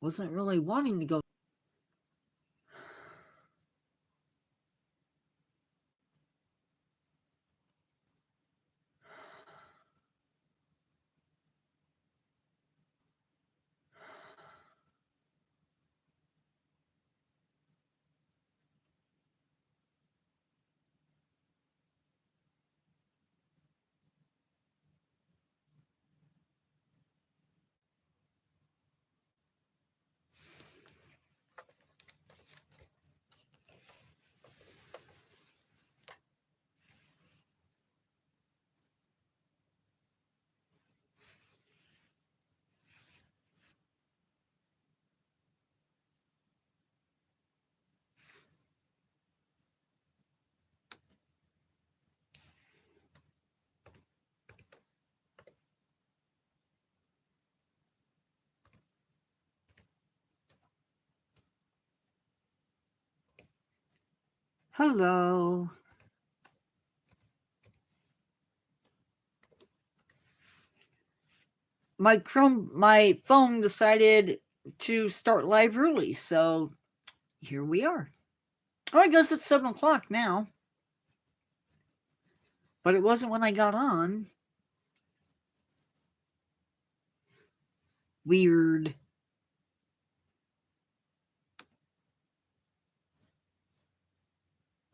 Wasn't really wanting to go. Hello. My phone decided to start live early, so here we are. Oh, I guess it's 7 o'clock now. But it wasn't when I got on. Weird.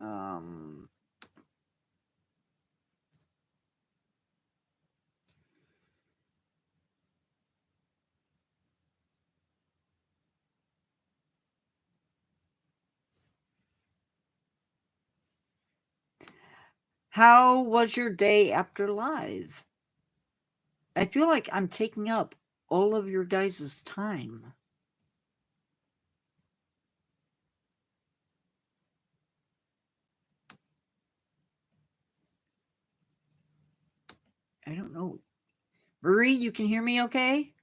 Um, how was your day after live? I feel like I'm taking up all of your guys' time. I don't know. Marie, you can hear me okay?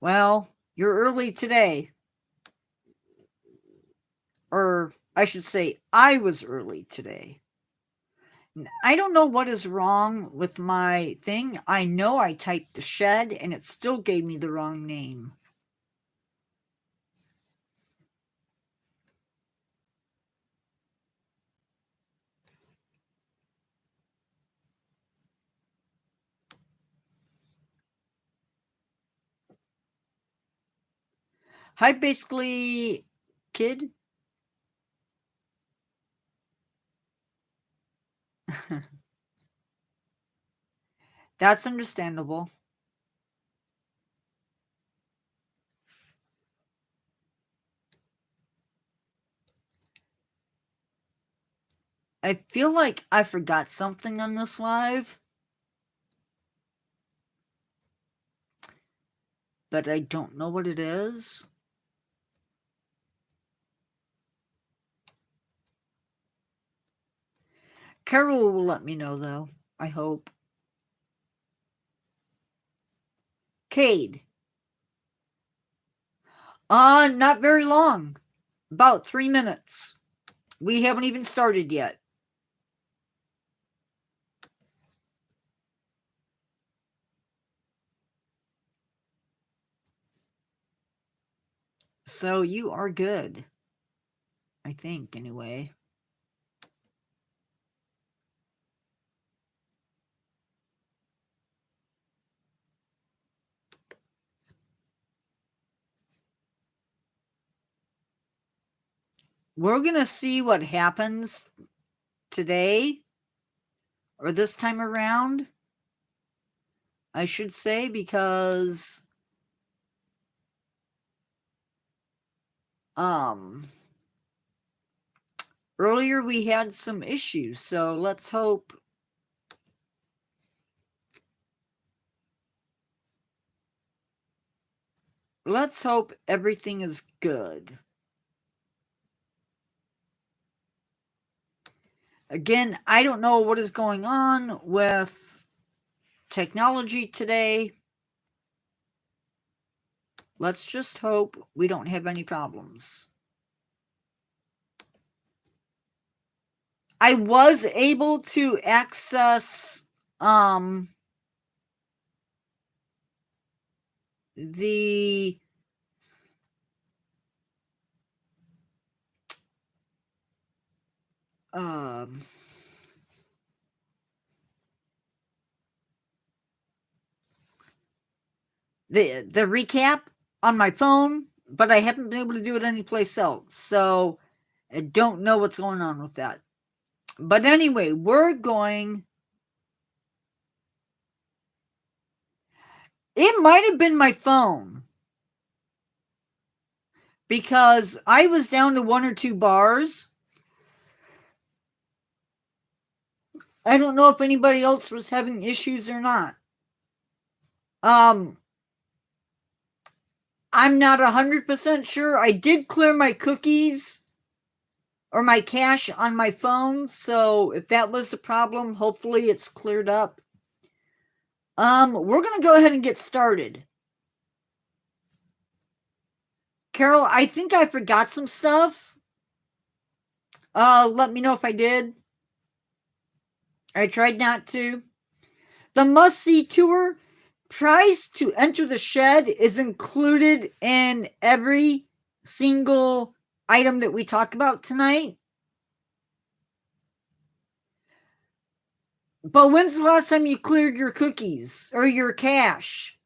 Well, you're early today. Or I should say, I was early today. I don't know what is wrong with my thing. I know I typed the shed and it still gave me the wrong name. Hi, basically, kid. That's understandable. I feel like I forgot something on this live, but I don't know what it is. Carol will let me know, though. I hope. Cade. Not very long. About 3 minutes. We haven't even started yet. So you are good. I think, anyway. We're going to see what happens today, or this time around, I should say, because earlier we had some issues, so let's hope everything is good. Again, I don't know what is going on with technology today. Let's just hope we don't have any problems. I was able to access the the recap on my phone, but I haven't been able to do it anyplace else. So I don't know what's going on with that. But anyway, we're going. It might have been my phone, because I was down to 1 or 2 bars. I don't know if anybody else was having issues or not. I'm not 100% sure. I did clear my cookies or my cache on my phone, so if that was a problem, hopefully it's cleared up. We're going to go ahead and get started. Carol, I think I forgot some stuff. Let me know if I did. I tried not to. The must-see tour price to enter the shed is included in every single item that we talk about tonight. But when's the last time you cleared your cookies or your cache?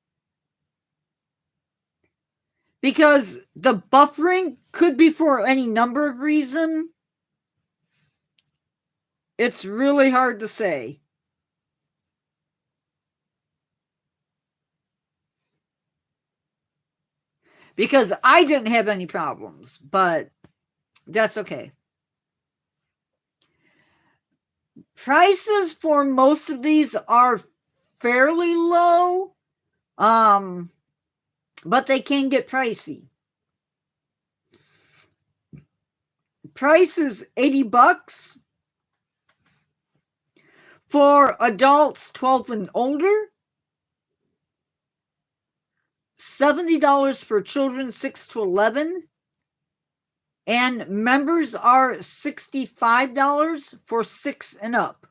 Because the buffering could be for any number of reasons. It's really hard to say. Because I didn't have any problems, but that's okay. Prices for most of these are fairly low, but they can get pricey. Price is $80 for adults 12 and older. $70 for children 6 to 11. And members are $65 for 6 and up.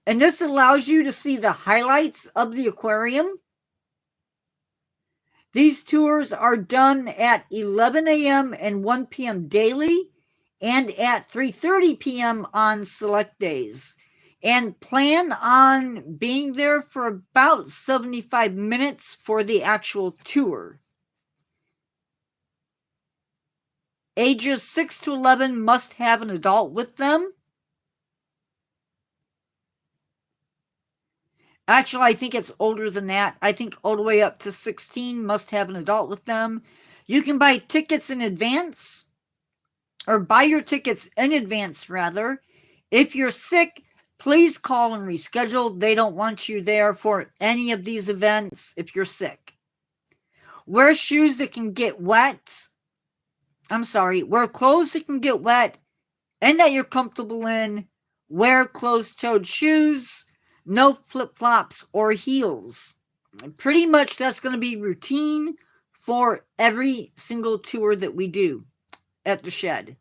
And this allows you to see the highlights of the aquarium. These tours are done at 11 a.m. and 1 p.m. daily, and at 3:30 p.m. on select days. And plan on being there for about 75 minutes for the actual tour. Ages 6 to 11 must have an adult with them. Actually, I think it's older than that. I think all the way up to 16 must have an adult with them. You can buy tickets in advance, or buy your tickets in advance, rather. If you're sick, please call and reschedule. They don't want you there for any of these events if you're sick. Wear shoes that can get wet. Wear clothes that can get wet and that you're comfortable in. Wear closed-toed shoes. No flip-flops or heels. Pretty much that's going to be routine for every single tour that we do at the shed.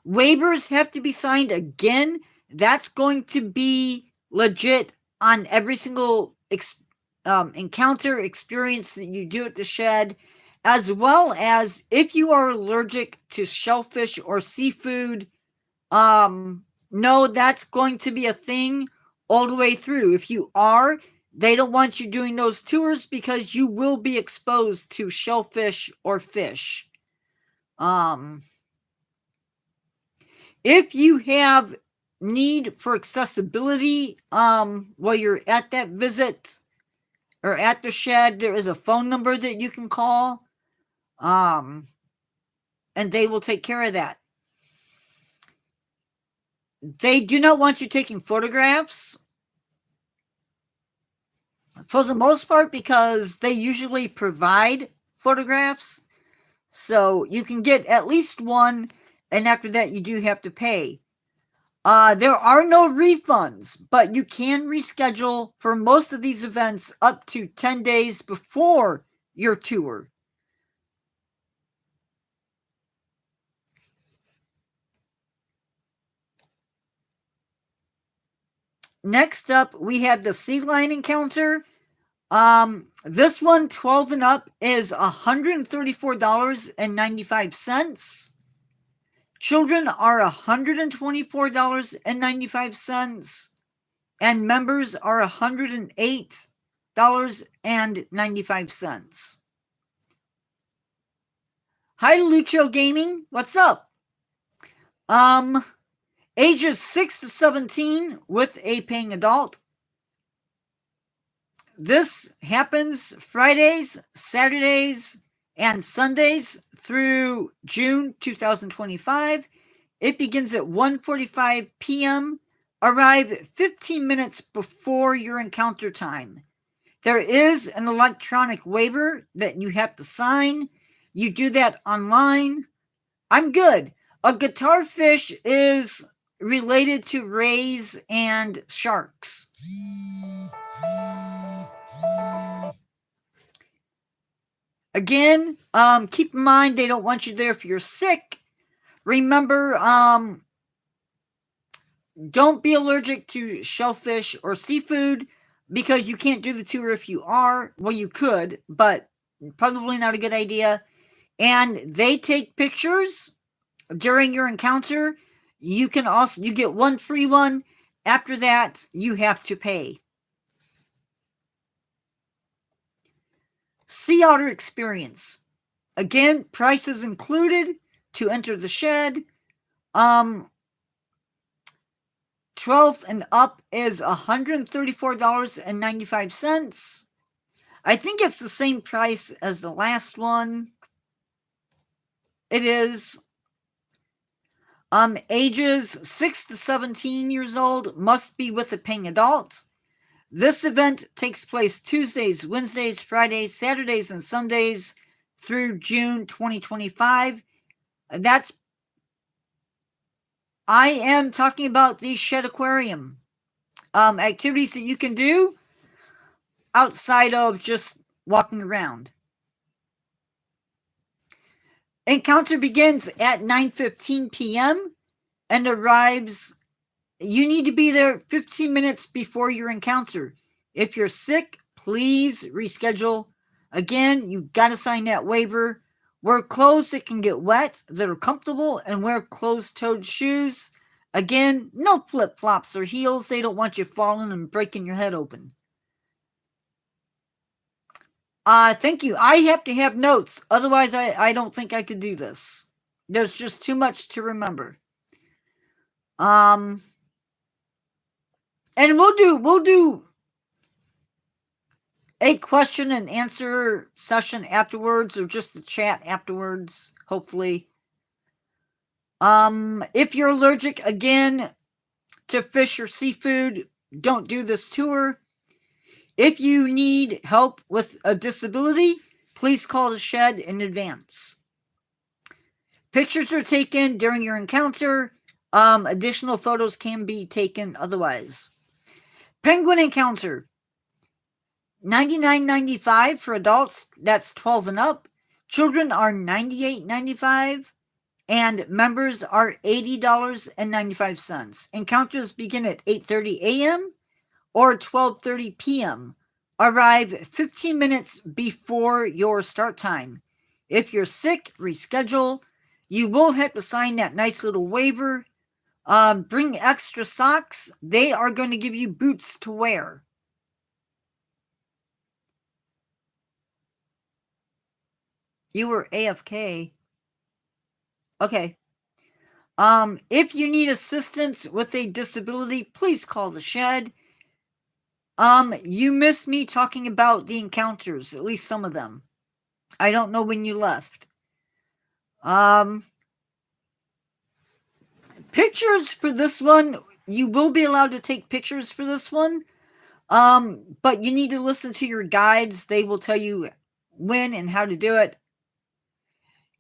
Waivers have to be signed again. That's going to be legit on every single encounter experience that you do at the shed, as well as if you are allergic to shellfish or seafood. No, that's going to be a thing all the way through. If you are, they don't want you doing those tours because you will be exposed to shellfish or fish. If you have need for accessibility while you're at that visit or at the shed, there is a phone number that you can call, and they will take care of that. They do not want you taking photographs for the most part because they usually provide photographs. So you can get at least one, and after that you do have to pay. There are no refunds, but you can reschedule for most of these events up to 10 days before your tour. Next up, we have the Sea Lion Encounter. This one, 12 and up, is $134.95. Children are $124.95, and members are $108.95. Hi, Lucho Gaming. What's up? Ages 6 to 17 with a paying adult. This happens Fridays, Saturdays, and Sundays through June 2025. It begins at 1:45 p.m. Arrive 15 minutes before your encounter time. There is an electronic waiver that you have to sign. You do that online. I'm good. A guitar fish is related to rays and sharks. Again, keep in mind they don't want you there if you're sick. Remember, don't be allergic to shellfish or seafood because you can't do the tour if you are. Well, you could, but probably not a good idea. And they take pictures during your encounter. You get one free one. After that, you have to pay. Sea otter experience. Again, prices included to enter the shed. 12 and up is $134.95. I think it's the same price as the last one. It is. Ages 6 to 17 years old must be with a paying adult. This event takes place Tuesdays, Wednesdays, Fridays, Saturdays, and Sundays through June 2025. I am talking about the Shed Aquarium. Activities that you can do outside of just walking around. Encounter begins at 9:15 p.m. and arrives. You need to be there 15 minutes before your encounter. If you're sick, please reschedule. Again, you got to sign that waiver. Wear clothes that can get wet, that are comfortable, and wear closed-toed shoes. Again, no flip-flops or heels. They don't want you falling and breaking your head open. Thank you. I have to have notes. Otherwise, I don't think I could do this. There's just too much to remember. And we'll do a question and answer session afterwards, or just a chat afterwards, hopefully. If you're allergic, again, to fish or seafood, don't do this tour. If you need help with a disability, please call the shed in advance. Pictures are taken during your encounter. Additional photos can be taken otherwise. Penguin encounter. $99.95 for adults. That's 12 and up. Children are $98.95. And members are $80.95. Encounters begin at 8:30 a.m. or 12:30 p.m. Arrive 15 minutes before your start time. If you're sick, reschedule. You will have to sign that nice little waiver. Bring extra socks. They are going to give you boots to wear. You were AFK. Okay. If you need assistance with a disability, please call the shed. You missed me talking about the encounters, at least some of them. I don't know when you left. Pictures for this one, you will be allowed to take pictures for this one. But you need to listen to your guides. They will tell you when and how to do it.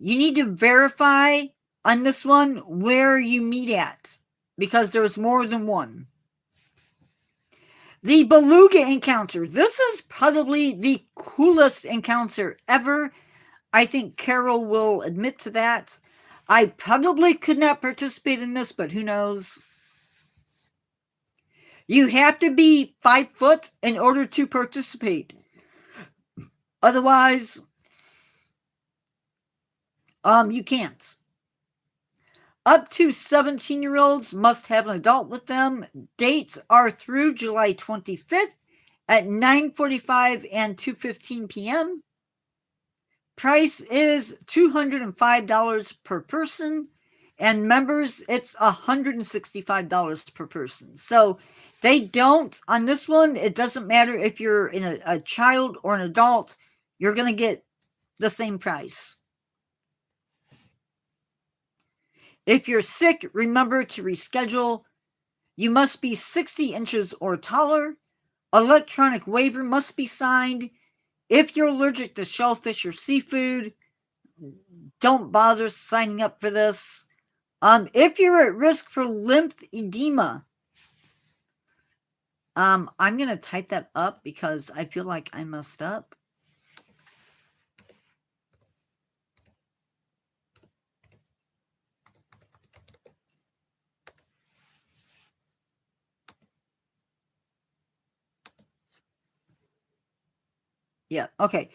You need to verify on this one where you meet at. because there's more than one. The beluga encounter. This is probably the coolest encounter ever. I think Carol will admit to that. I probably could not participate in this, but who knows? You have to be 5 foot in order to participate. Otherwise, you can't. Up to 17-year-olds must have an adult with them. Dates are through July 25th at 9:45 and 2:15 p.m. Price is $205 per person, and members, it's $165 per person. So they don't, on this one, it doesn't matter if you're in a child or an adult, you're going to get the same price. If you're sick, remember to reschedule. You must be 60 inches or taller. Electronic waiver must be signed. If you're allergic to shellfish or seafood, don't bother signing up for this. If you're at risk for lymphedema, I'm going to type that up because I feel like I messed up. Yeah, okay.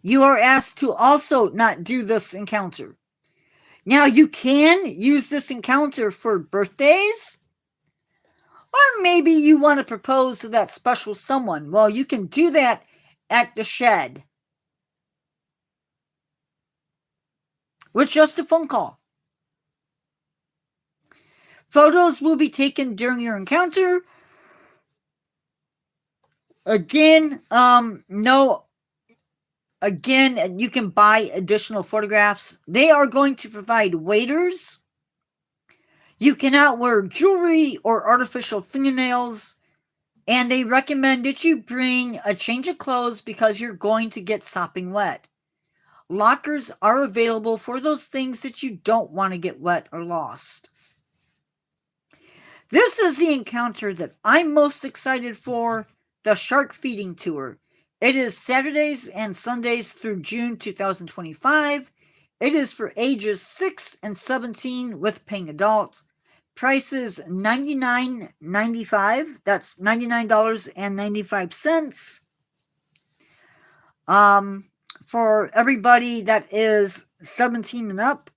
You are asked to also not do this encounter. Now, you can use this encounter for birthdays, or maybe you want to propose to that special someone. Well, you can do that at the shed with just a phone call. Photos will be taken during your encounter. Again, Again, you can buy additional photographs. They are going to provide waiters. You cannot wear jewelry or artificial fingernails. And they recommend that you bring a change of clothes because you're going to get sopping wet. Lockers are available for those things that you don't want to get wet or lost. This is the encounter that I'm most excited for, the shark feeding tour. It is Saturdays and Sundays through June 2025. It is for ages 6 and 17 with paying adults. Price is $99.95. That's $99.95. For everybody that is 17 and up.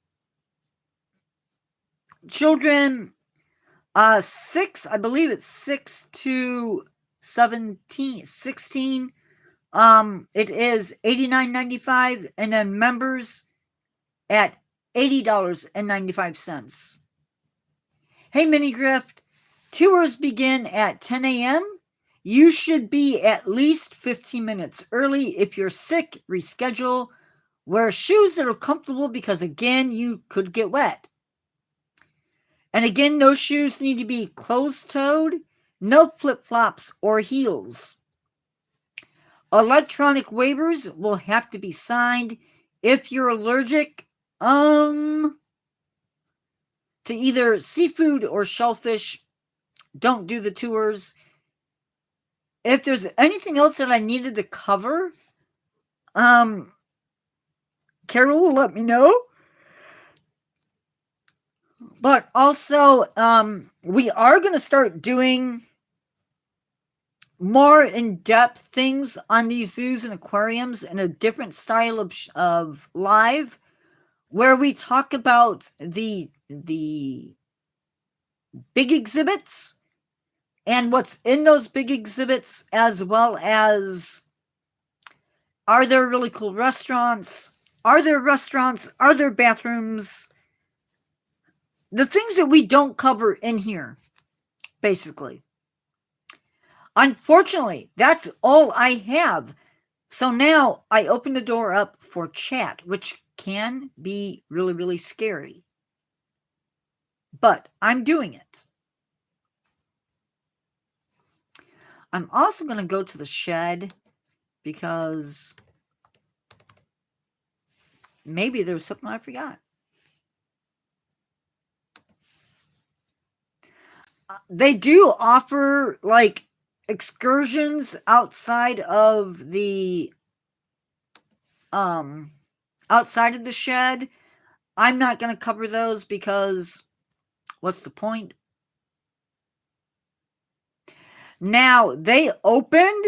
Children, 6, I believe it's 6 to 16. It is $89.95, and then members at $80.95. Hey, Mini Grift, tours begin at 10 a.m. You should be at least 15 minutes early. If you're sick, reschedule. Wear shoes that are comfortable because, again, you could get wet. And again, those shoes need to be closed-toed, no flip-flops or heels. Electronic waivers will have to be signed. If you're allergic to either seafood or shellfish, don't do the tours. If there's anything else that I needed to cover, Carol will let me know. But also, we are going to start doing more in-depth things on these zoos and aquariums in a different style of live, where we talk about the big exhibits and what's in those big exhibits, as well as, are there really cool restaurants? Are there restaurants? Are there bathrooms? The things that we don't cover in here, basically. Unfortunately, that's all I have. So now I open the door up for chat, which can be really, really scary. But I'm doing it. I'm also going to go to the shed because maybe there was something I forgot. they do offer like excursions outside of the um outside of the shed. I'm not going to cover those because what's the point? Now, they opened,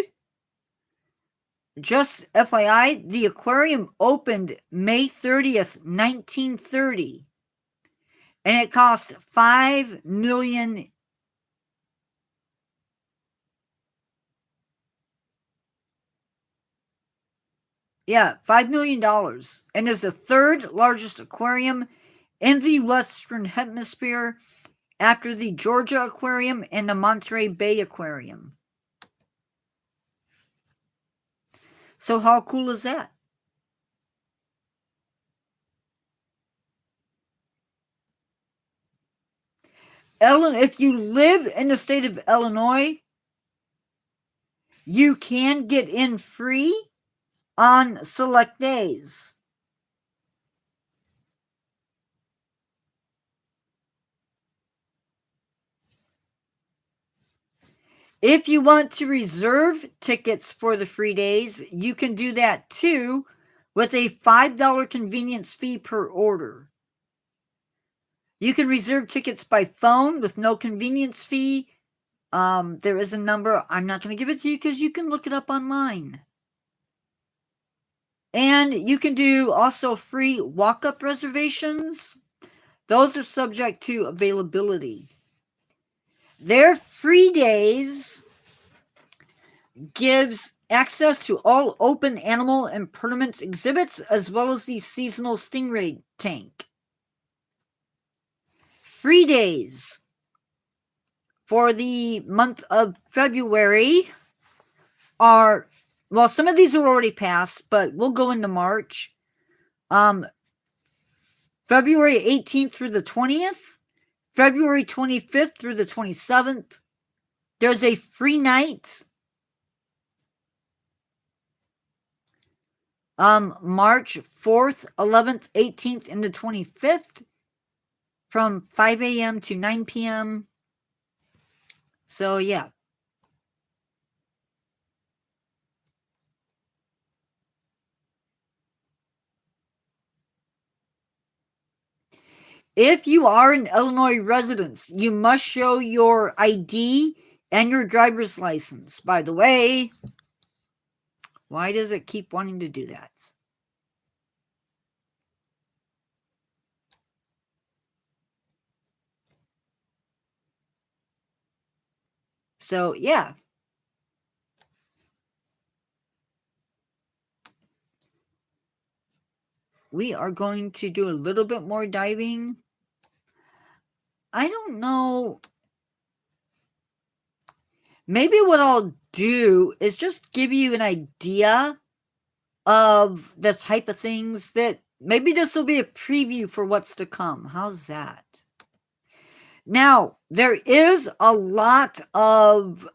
just FYI, the aquarium opened May 30th, 1930. And it cost $5 million. Yeah, $5 million. And is the third largest aquarium in the Western Hemisphere after the Georgia Aquarium and the Monterey Bay Aquarium. So how cool is that? If you live in the state of Illinois, you can get in free on select days. If you want to reserve tickets for the free days, you can do that too with a $5 convenience fee per order. You can reserve tickets by phone with no convenience fee. There is a number. I'm not going to give it to you because you can look it up online. And you can do also free walk-up reservations. Those are subject to availability. Their free days gives access to all open animal and permanent exhibits as well as the seasonal stingray tank. Free days for the month of February are, well, some of these are already passed, but we'll go into March. February 18th through the 20th, February 25th through the 27th. There's a free night. March 4th, 11th, 18th, and the 25th from 5 a.m. to 9 p.m. So, yeah. If you are an Illinois resident, you must show your ID and your driver's license. By the way, why does it keep wanting to do that? So, yeah. We are going to do a little bit more diving. I don't know. Maybe what I'll do is just give you an idea of the type of things that maybe this will be a preview for what's to come. How's that? Now, there is a lot of,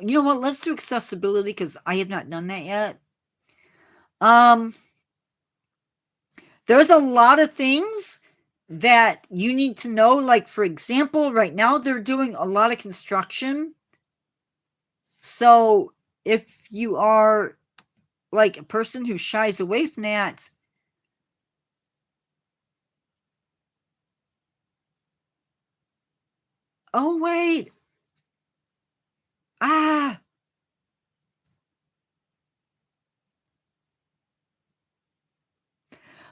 you know what, let's do accessibility because I have not done that yet. There's a lot of things that you need to know. Like, for example, right now they're doing a lot of construction. So if you are like a person who shies away from that, oh, wait.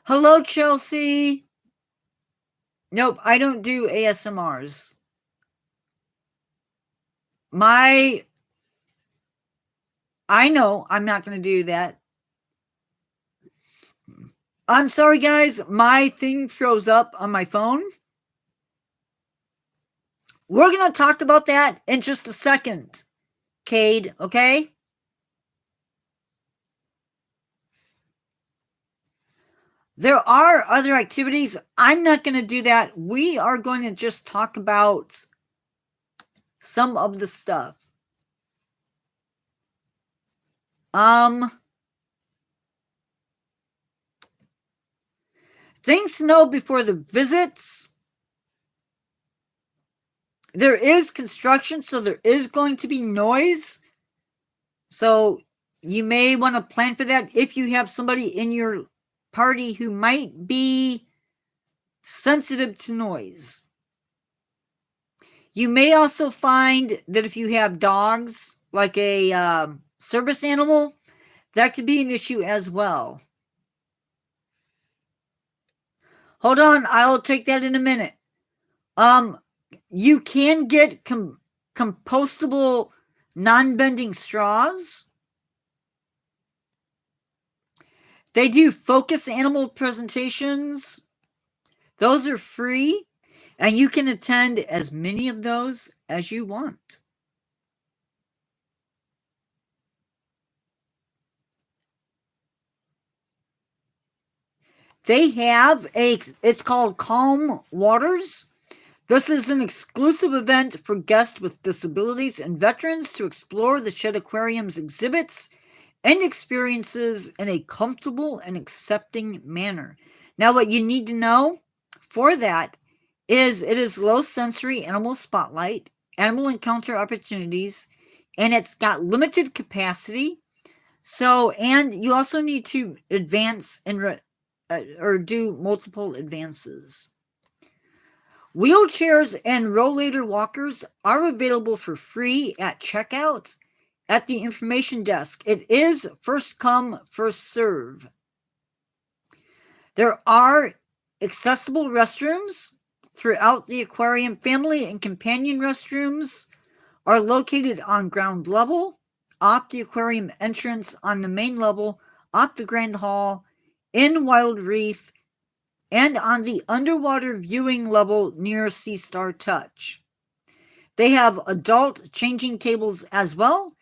Hello, Chelsea. Nope, I don't do ASMRs. I know I'm not going to do that. I'm sorry, guys. My thing froze up on my phone. We're going to talk about that in just a second, Cade, okay? There are other activities. I'm not going to do that. We are going to just talk about some of the stuff. Things to know before the visits. There is construction, so there is going to be noise. So you may want to plan for that if you have somebody in your party who might be sensitive to noise. You may also find that if you have dogs, like a service animal, that could be an issue as well. Hold on, I'll take that in a minute. You can get compostable non-bending straws. They do focus animal presentations. Those are free, and you can attend as many of those as you want. They have it's called Calm Waters. This is an exclusive event for guests with disabilities and veterans to explore the Shed Aquarium's exhibits and experiences in a comfortable and accepting manner. Now, what you need to know for that is it is low sensory animal spotlight, animal encounter opportunities, and it's got limited capacity. So, and you also need to advance and or do multiple advances. Wheelchairs and rollator walkers are available for free at checkout at the information desk. It is first come, first serve. There are accessible restrooms throughout the aquarium. Family and companion restrooms are located on ground level, off the aquarium entrance on the main level, off the grand hall, in Wild Reef, and on the underwater viewing level near Sea Star Touch. They have adult changing tables as well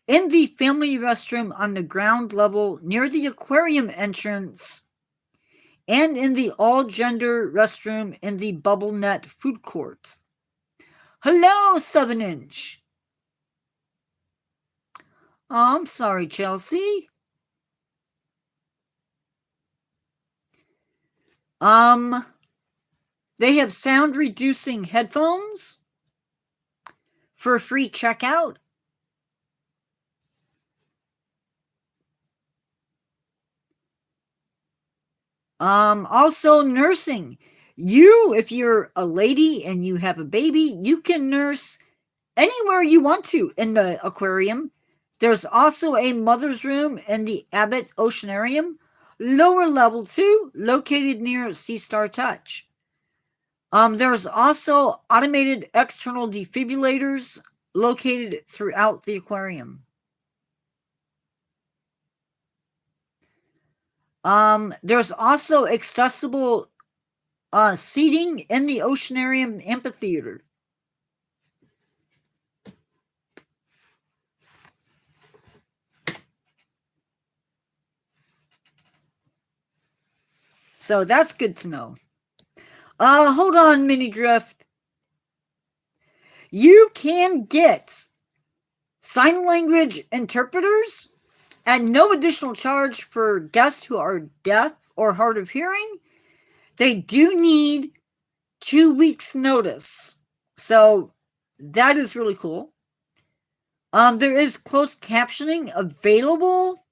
in the family restroom on the ground level near the aquarium entrance, and in the all-gender restroom in the Bubble Net food court. Hello, 7-inch. Oh, I'm sorry, Chelsea. They have sound reducing headphones for a free checkout. Also nursing. If you're a lady and you have a baby, you can nurse anywhere you want to in the aquarium. There's also a mother's room in the Abbott Oceanarium, lower level 2, located near Sea Star Touch. There's also automated external defibrillators located throughout the aquarium. There's also accessible seating in the Oceanarium amphitheater. So that's good to know. Hold on, Mini Drift. You can get sign language interpreters at no additional charge for guests who are deaf or hard of hearing. They do need 2 weeks' notice. So that is really cool. There is closed captioning available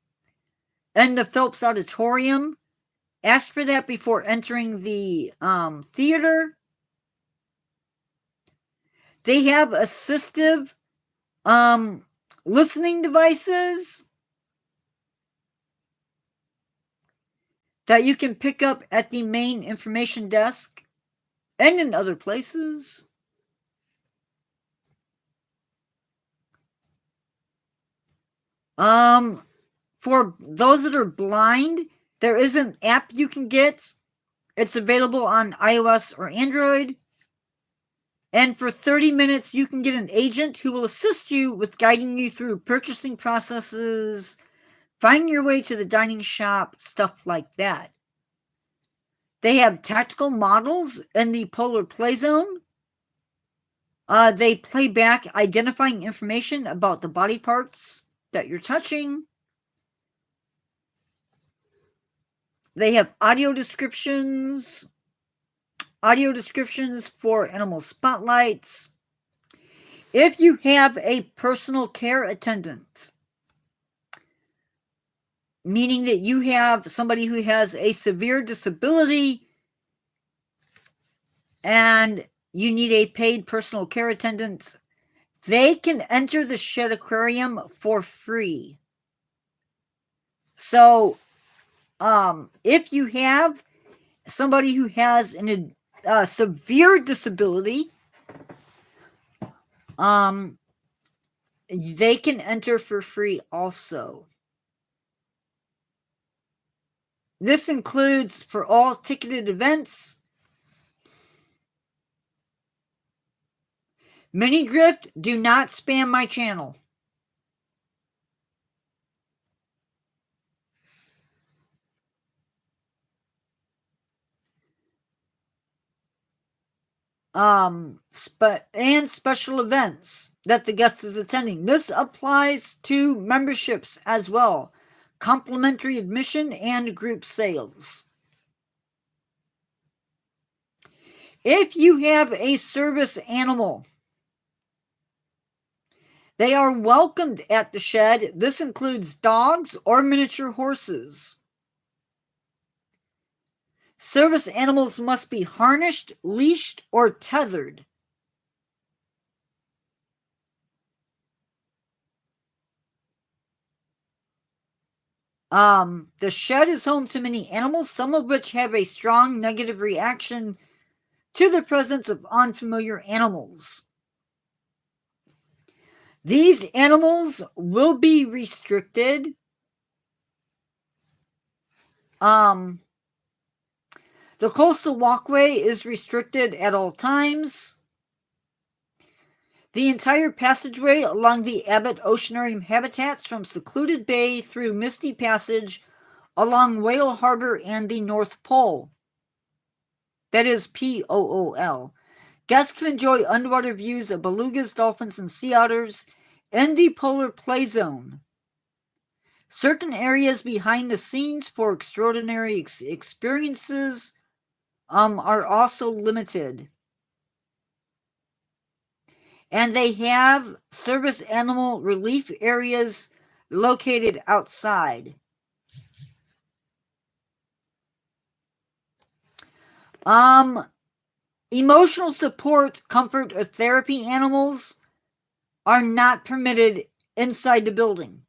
in the Phelps Auditorium. Ask for that before entering the theater. They have assistive listening devices that you can pick up at the main information desk and in other places. For those that are blind, there is an app you can get. It's available on iOS or Android. And for 30 minutes, you can get an agent who will assist you with guiding you through purchasing processes, finding your way to the dining shop, stuff like that. They have tactical models in the Polar Play Zone. They play back identifying information about the body parts that you're touching. They have audio descriptions for animal spotlights. If you have a personal care attendant, meaning that you have somebody who has a severe disability and you need a paid personal care attendant, they can enter the Shed Aquarium for free. So, if you have somebody who has a severe disability, they can enter for free also. This includes for all ticketed events. Mini Drift, do not spam my channel. And special events that the guest is attending. This applies to memberships as well. Complimentary admission and group sales. If you have a service animal, they are welcomed at the shed. This includes dogs or miniature horses. Service animals must be harnessed, leashed, or tethered. The shed is home to many animals, some of which have a strong negative reaction to the presence of unfamiliar animals. These animals will be restricted. The coastal walkway is restricted at all times. The entire passageway along the Abbott Oceanarium habitats from Secluded Bay through Misty Passage along Whale Harbor and the North Pole. That is POOL. Guests can enjoy underwater views of belugas, dolphins, and sea otters in the polar play zone. Certain areas behind the scenes for extraordinary experiences are also limited. And they have service animal relief areas located outside. Emotional support, comfort, or therapy animals are not permitted inside the building.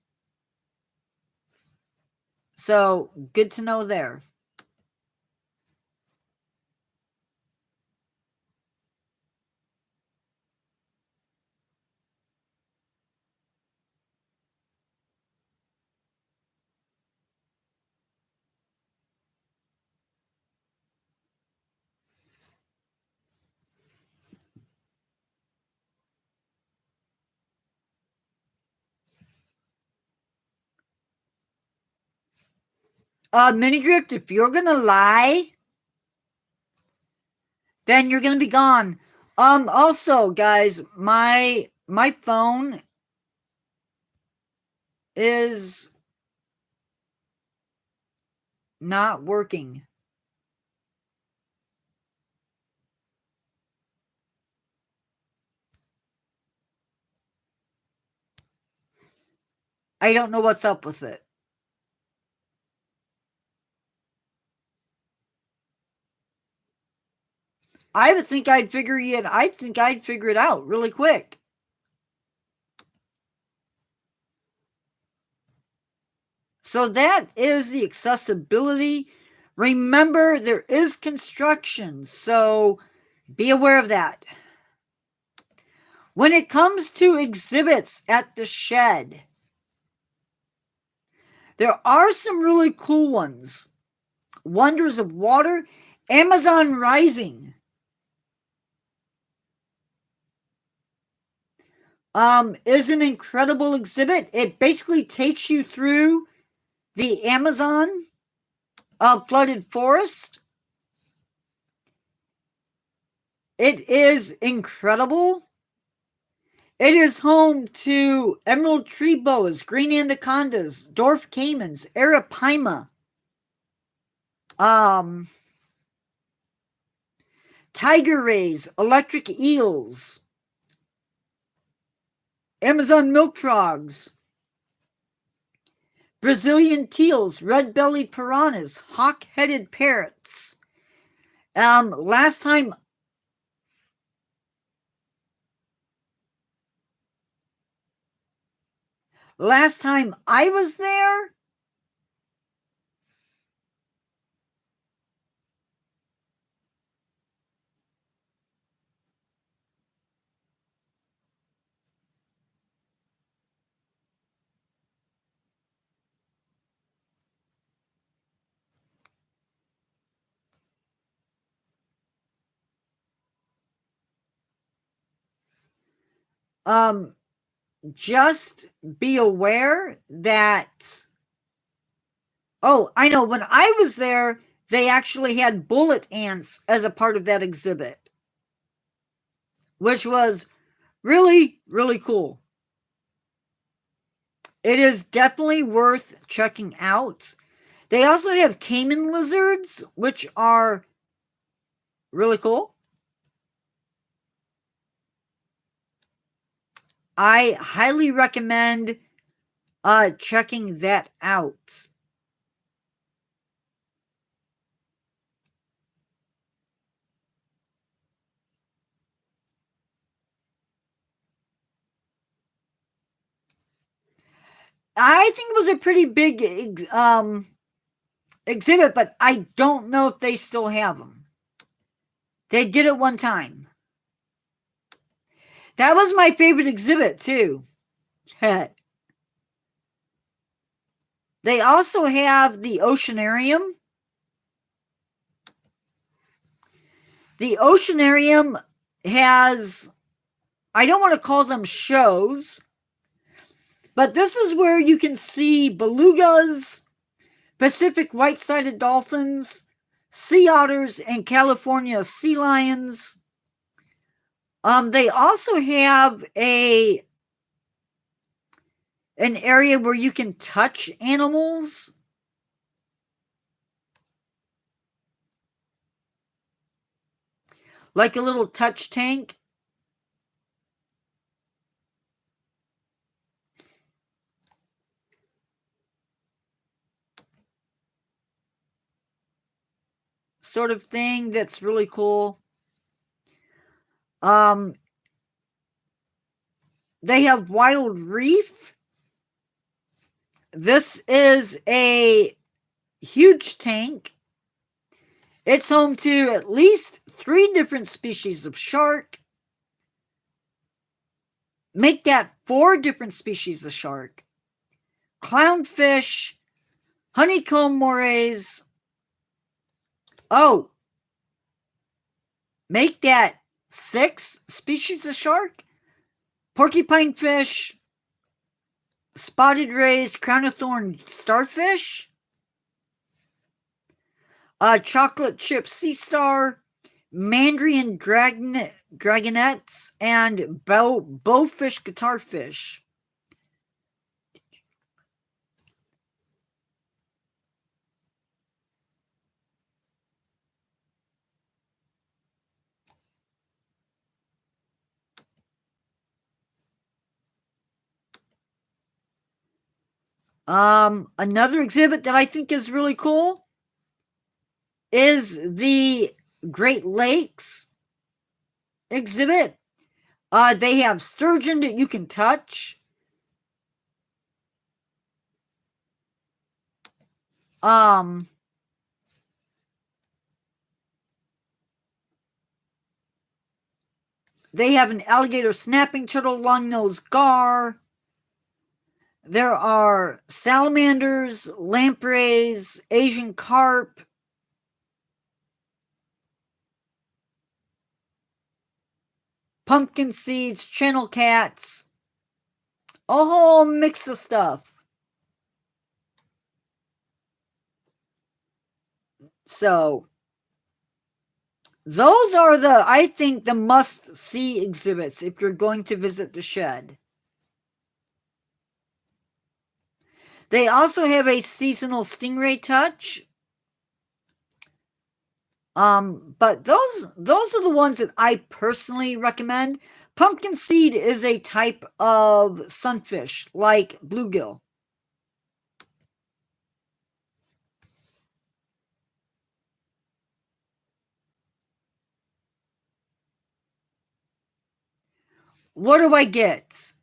So, good to know there. Mini Drift, if you're gonna lie, then you're gonna be gone. Also, guys, my phone is not working. I don't know what's up with it. I would think I'd figure it out really quick. So that is the accessibility. Remember, there is construction, so be aware of that. When it comes to exhibits at the shed, there are some really cool ones. Wonders of Water, Amazon Rising. Is an incredible exhibit. It basically takes you through the Amazon flooded forest. It is incredible. It is home to emerald tree boas, green anacondas, dwarf caimans, arapaima, tiger rays, electric eels. Amazon milk frogs, Brazilian teals, red-bellied piranhas, hawk-headed parrots. Last time I was there, just be aware that, oh, I know, when I was there, they actually had bullet ants as a part of that exhibit, which was really, really cool. It is definitely worth checking out. They also have caiman lizards, which are really cool. I highly recommend checking that out. I think it was a pretty big exhibit, but I don't know if they still have them. They did it one time. That was my favorite exhibit, too. They also have the Oceanarium. The Oceanarium has, I don't want to call them shows, but this is where you can see belugas, Pacific white-sided dolphins, sea otters, and California sea lions. They also have an area where you can touch animals. Like a little touch tank. Sort of thing that's really cool. They have Wild Reef. This is a huge tank. It's home to at least 3 different species of shark. Make that 4 different species of shark. Clownfish, honeycomb morays. Oh, make that 6 species of shark. Porcupine fish, spotted rays, crown of thorn starfish, chocolate chip sea star, mandarin dragonettes, and bowfish guitarfish. Another exhibit that I think is really cool is the Great Lakes exhibit. They have sturgeon that you can touch. They have an alligator snapping turtle, long-nosed gar. There are salamanders, lampreys, Asian carp, pumpkin seeds, channel cats, a whole mix of stuff. So, those are I think, the must-see exhibits if you're going to visit the shed. They also have a seasonal stingray touch. But those are the ones that I personally recommend. Pumpkin seed is a type of sunfish, like bluegill. What do I get?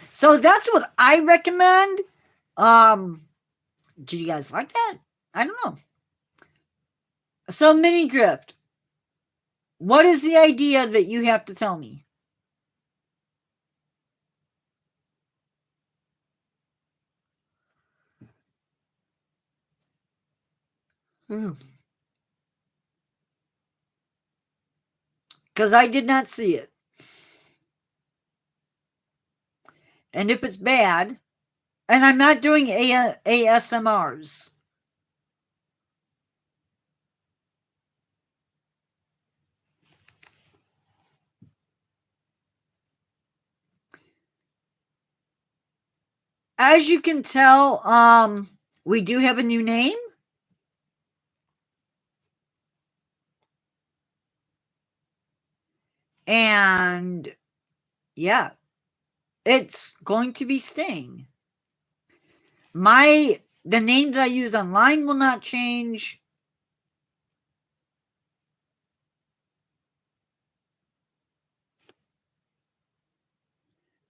So that's what I recommend. Do you guys like that? I don't know. So mini drift. What is the idea that you have to tell me? Because I did not see it. And if it's bad, and I'm not doing ASMRs. As you can tell, we do have a new name. And yeah, it's going to be staying. The name that I use online will not change.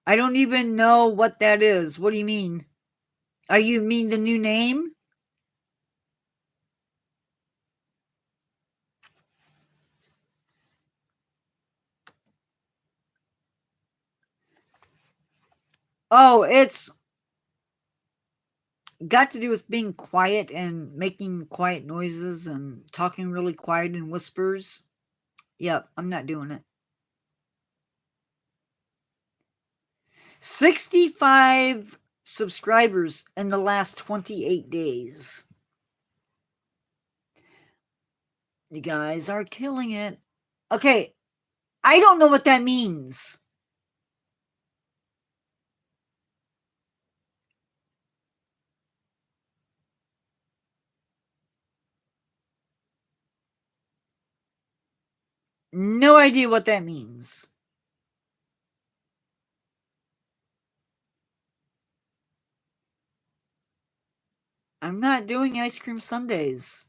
I don't even know what that is. What do you mean? Are you mean the new name? Oh, it's got to do with being quiet and making quiet noises and talking really quiet in whispers. Yep, I'm not doing it. 65 subscribers in the last 28 days. You guys are killing it. Okay, I don't know what that means. No idea what that means. I'm not doing ice cream sundaes.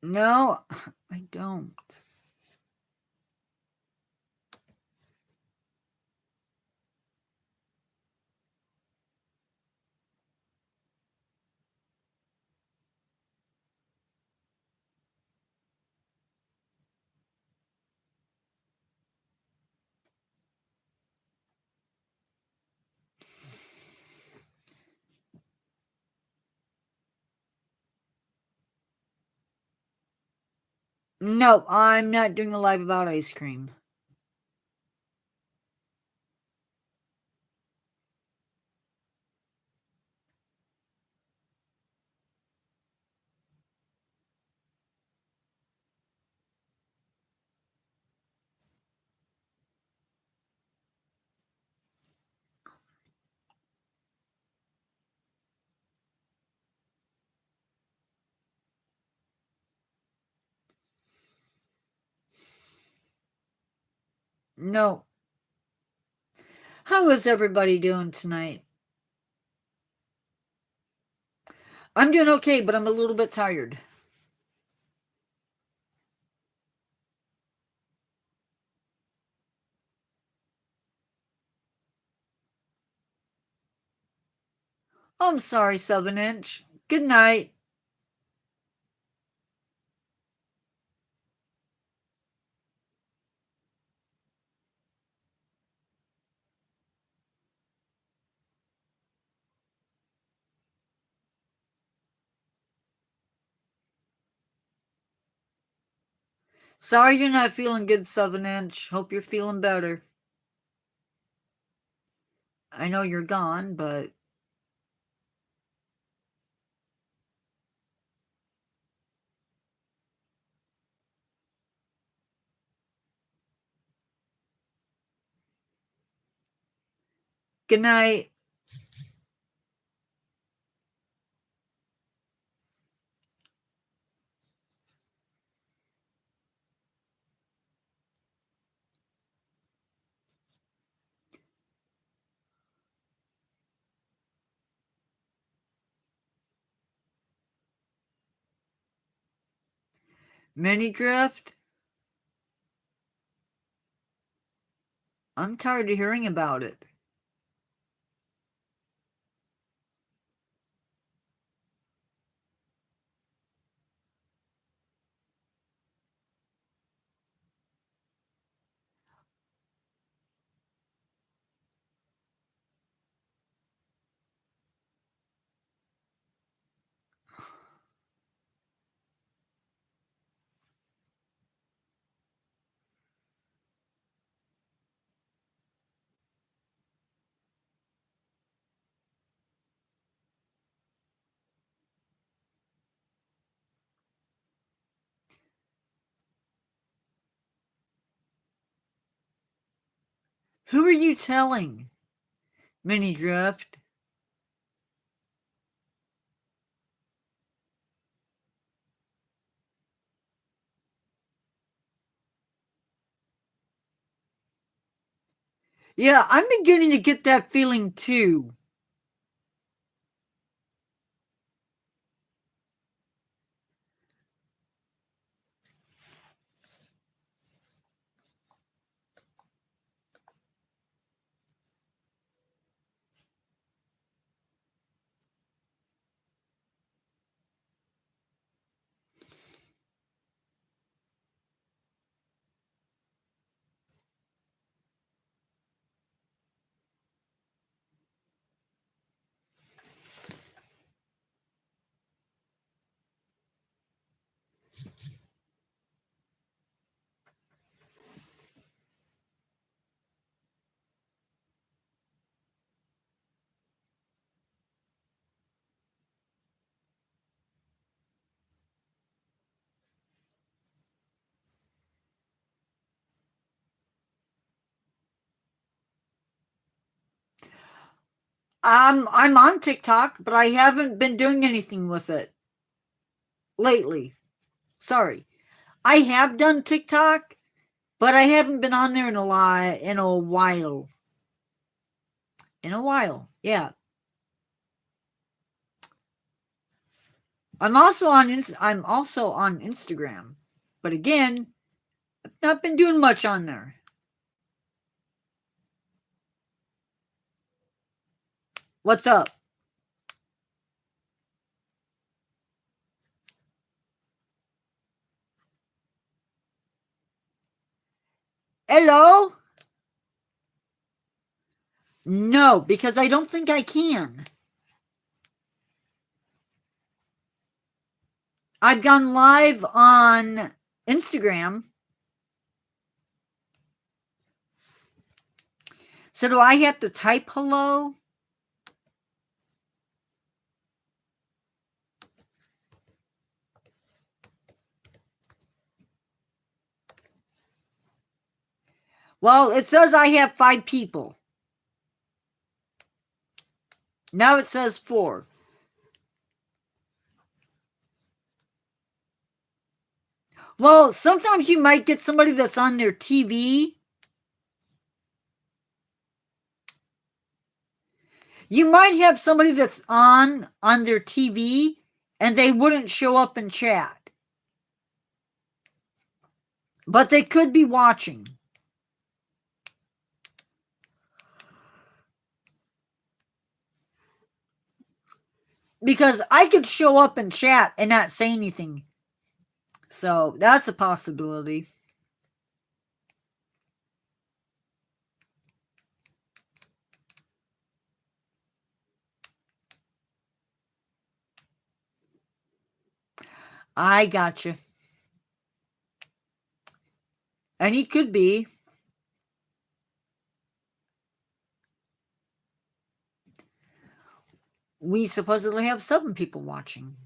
No, I don't. No, I'm not doing a live about ice cream. No. How is everybody doing tonight? I'm doing okay, but I'm a little bit tired. I'm sorry, 7 inch. Good night. Sorry you're not feeling good, 7-inch. Hope you're feeling better. I know you're gone, but good night. Mini drift? I'm tired of hearing about it. Who are you telling? Mini drift? Yeah, I'm beginning to get that feeling too. I'm on TikTok, but I haven't been doing anything with it lately. Sorry. I have done TikTok, but I haven't been on there in a while. In a while. Yeah. I'm also on Instagram. But again, I've not been doing much on there. What's up? Hello? No, because I don't think I can. I've gone live on Instagram. So do I have to type hello? Well, it says I have 5 people. Now it says 4. Well, sometimes you might get somebody that's on their TV. You might have somebody that's on their TV and they wouldn't show up in chat. But they could be watching. Because I could show up in chat and not say anything. So that's a possibility. I gotcha. And he could be. We supposedly have 7 people watching.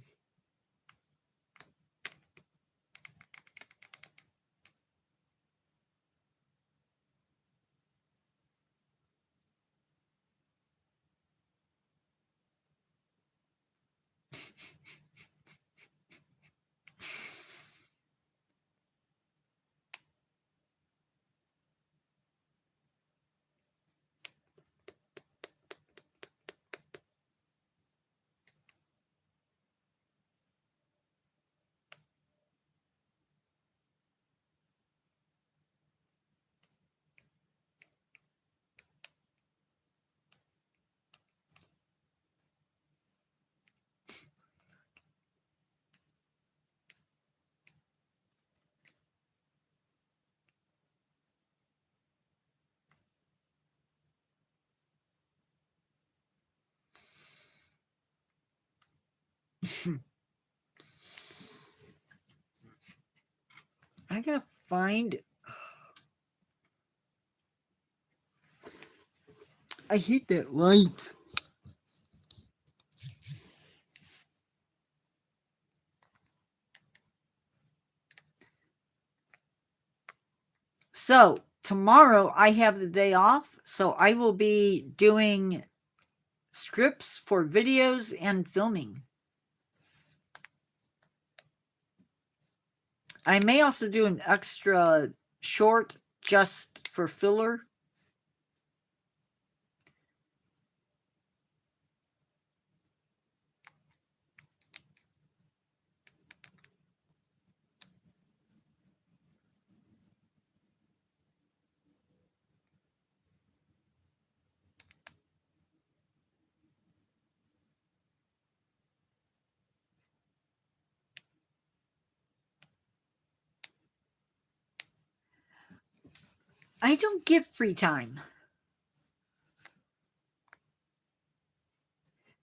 I gotta find. I hate that light. So, tomorrow I have the day off, so I will be doing scripts for videos and filming. I may also do an extra short just for filler. I don't get free time.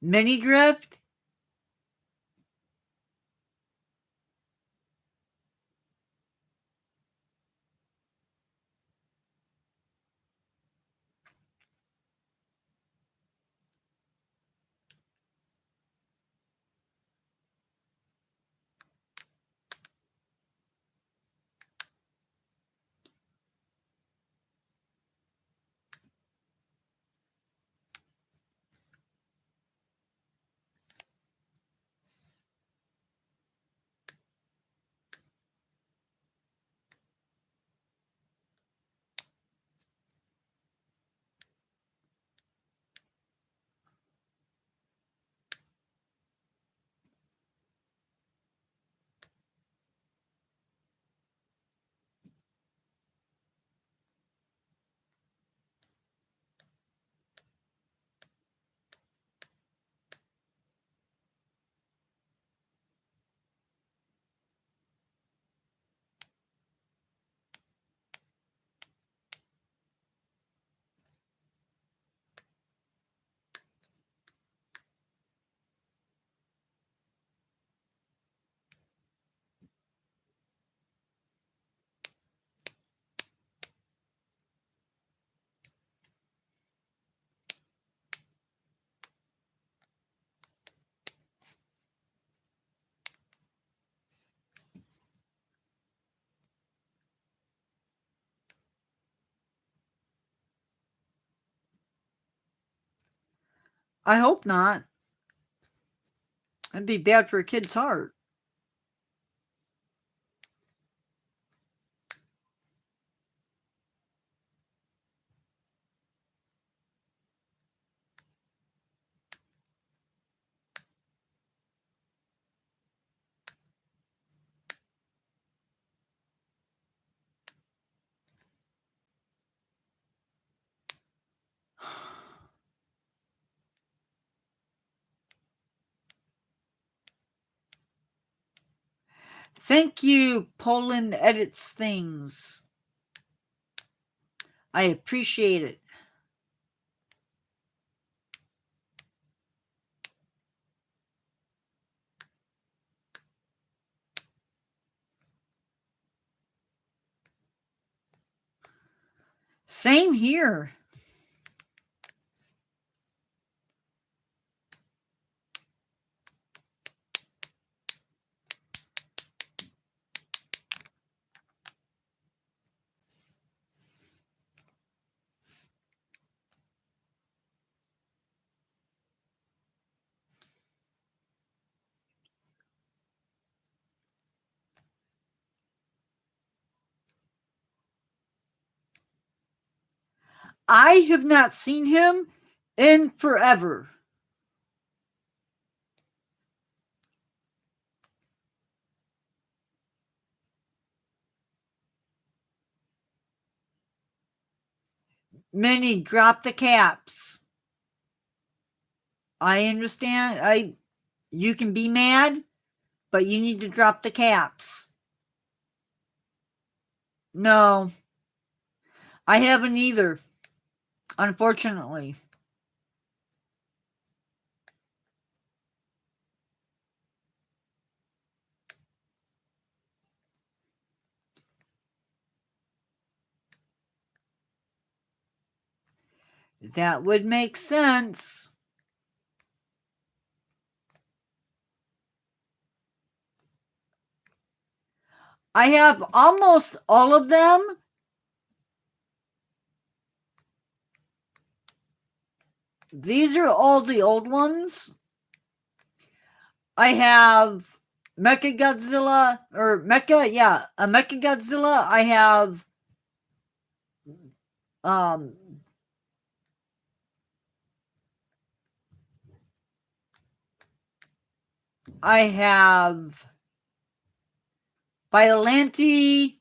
Mini drift? I hope not. That'd be bad for a kid's heart. Thank you, Poland Edits Things. I appreciate it. Same here. I have not seen him in forever. Minnie, drop the caps. I understand. You can be mad, but you need to drop the caps. No, I haven't either, unfortunately. That would make sense. I have almost all of them. These are all the old ones. I have Mechagodzilla, or a Mechagodzilla. I have I have Violante,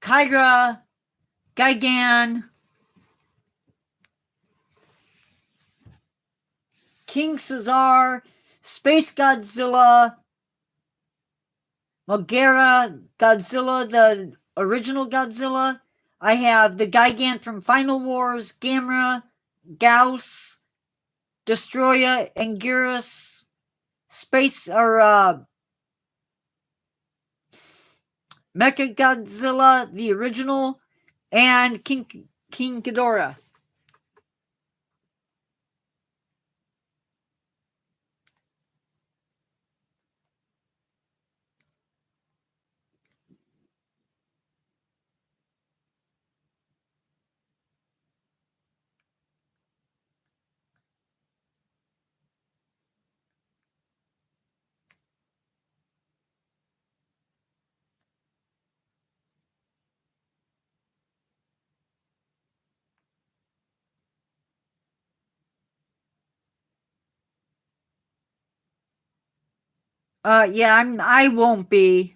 Kydra, Gigan, King Caesar, Space Godzilla, Mogera, Godzilla, the original Godzilla. I have the Gigan from Final Wars, Gamera, Gauss, Destroyer, Anguirus, Mechagodzilla, the original, and King Ghidorah. I won't be.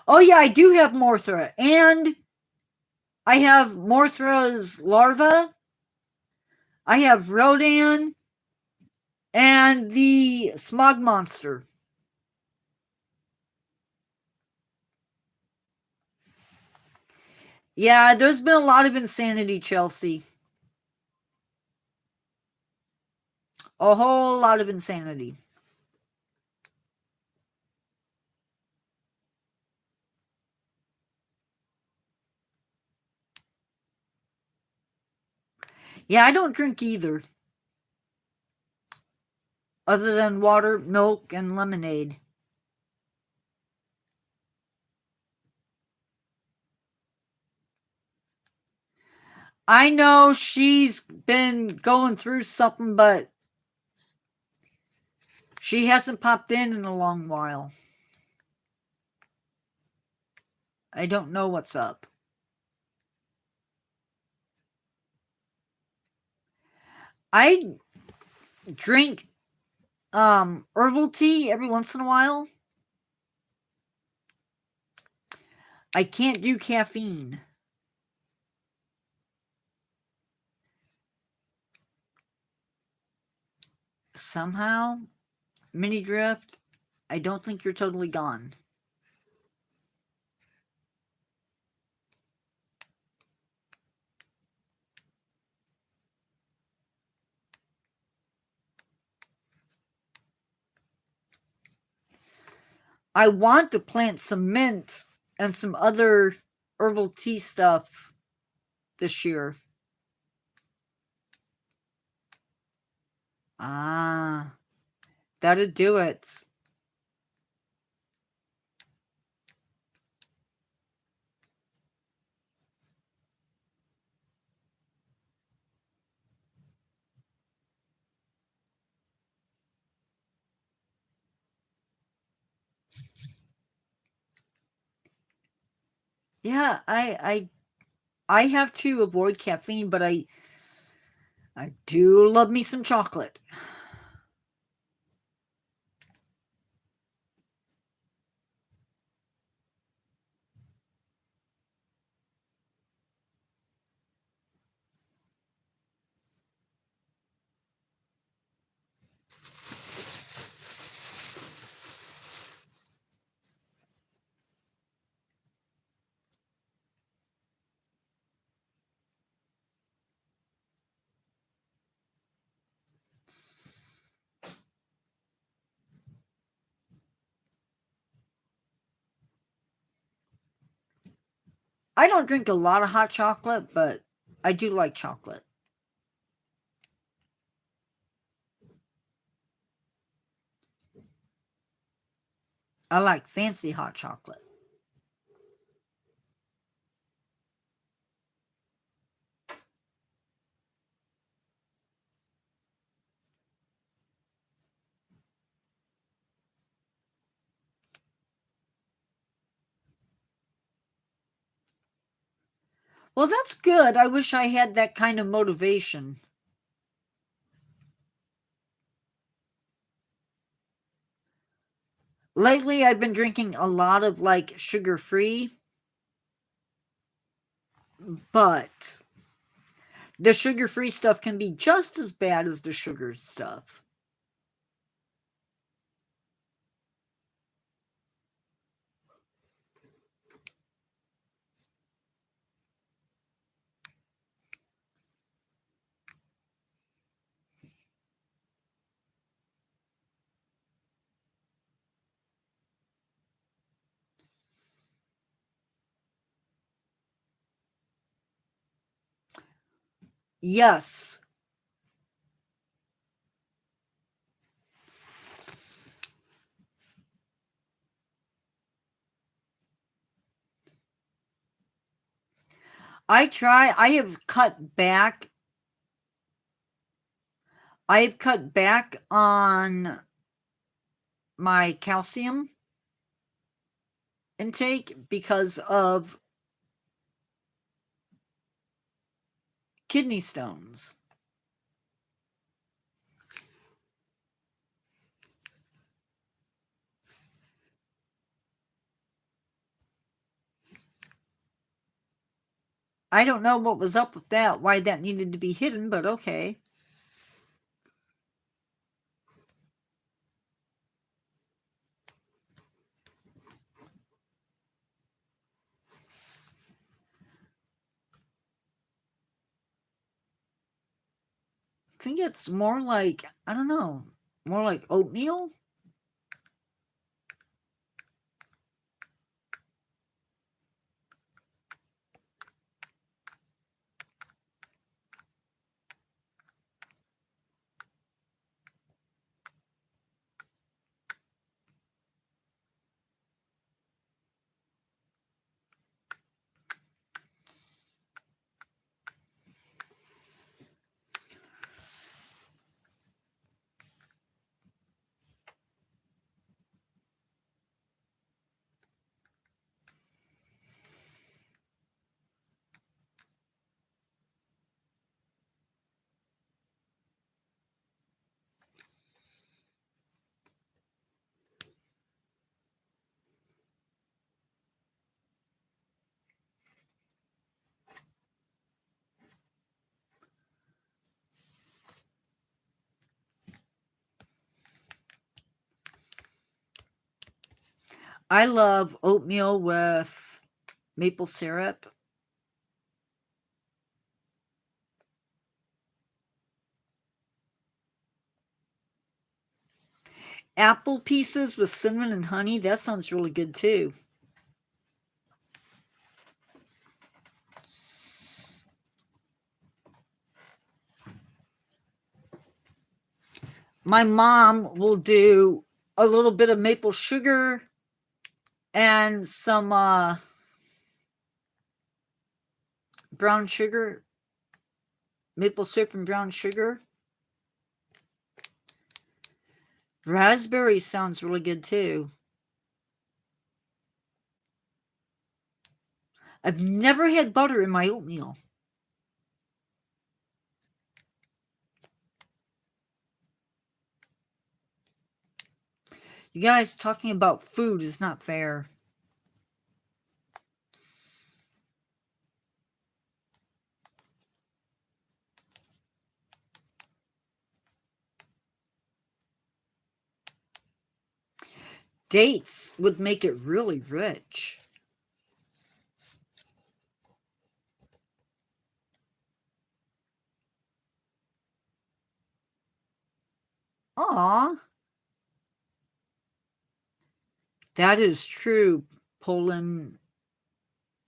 Oh yeah, I do have Mothra, and I have Mothra's larva. I have Rodan and the smog monster. Yeah, there's been a lot of insanity, Chelsea. A whole lot of insanity. Yeah, I don't drink either. Other than water, milk, and lemonade. I know she's been going through something, but she hasn't popped in a long while. I don't know what's up. I drink herbal tea every once in a while. I can't do caffeine. Somehow, mini drift, I don't think you're totally gone. I want to plant some mint and some other herbal tea stuff this year. Ah, that'd do it. Yeah, I have to avoid caffeine, but I do love me some chocolate. I don't drink a lot of hot chocolate, but I do like chocolate. I like fancy hot chocolate. Well, that's good. I wish I had that kind of motivation. Lately, I've been drinking a lot of like sugar free, but the sugar free stuff can be just as bad as the sugar stuff. Yes, I have cut back. I have cut back on my calcium intake because of kidney stones. I don't know what was up with that, why that needed to be hidden, but okay. I think it's more like, I don't know, more like oatmeal? I love oatmeal with maple syrup. Apple pieces with cinnamon and honey, that sounds really good too. my mom will do a little bit of maple sugar and some brown sugar, maple syrup and brown sugar. Raspberry sounds really good too. I've never had butter in my oatmeal. You guys, talking about food is not fair. Dates would make it really rich. Aw. That is true. Poland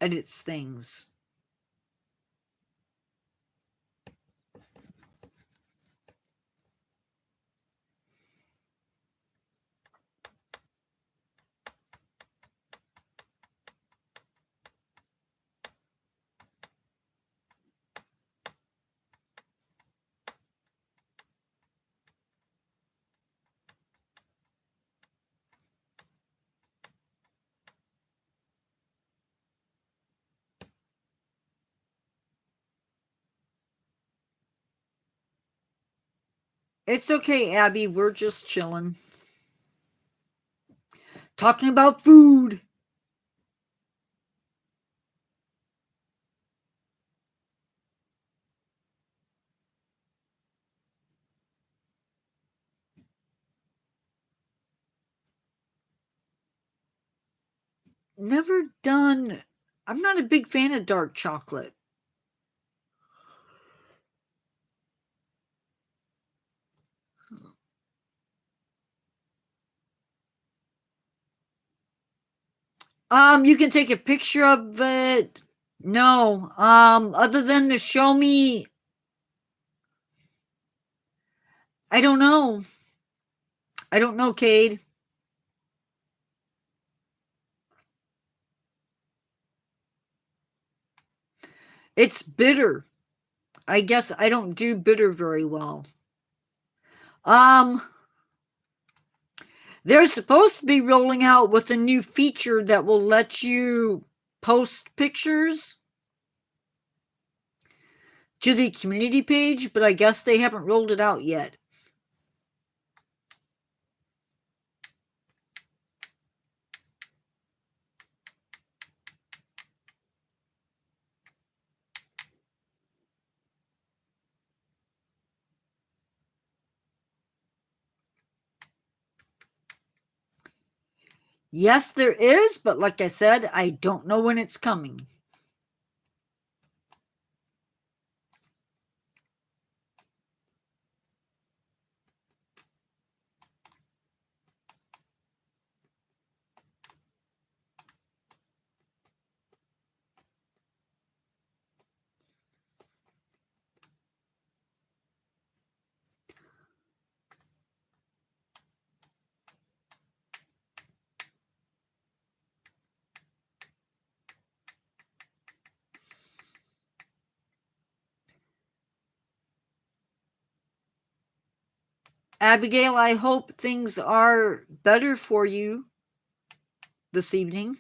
edits things. It's okay, Abby. We're just chilling. Talking about food. Never done. I'm not a big fan of dark chocolate. You can take a picture of it. No. Other than to show me, I don't know. I don't know, Cade. It's bitter. I guess I don't do bitter very well. Um, they're supposed to be rolling out with a new feature that will let you post pictures to the community page, but I guess they haven't rolled it out yet. Yes, there is, but like I said, I don't know when it's coming. Abigail, I hope things are better for you this evening.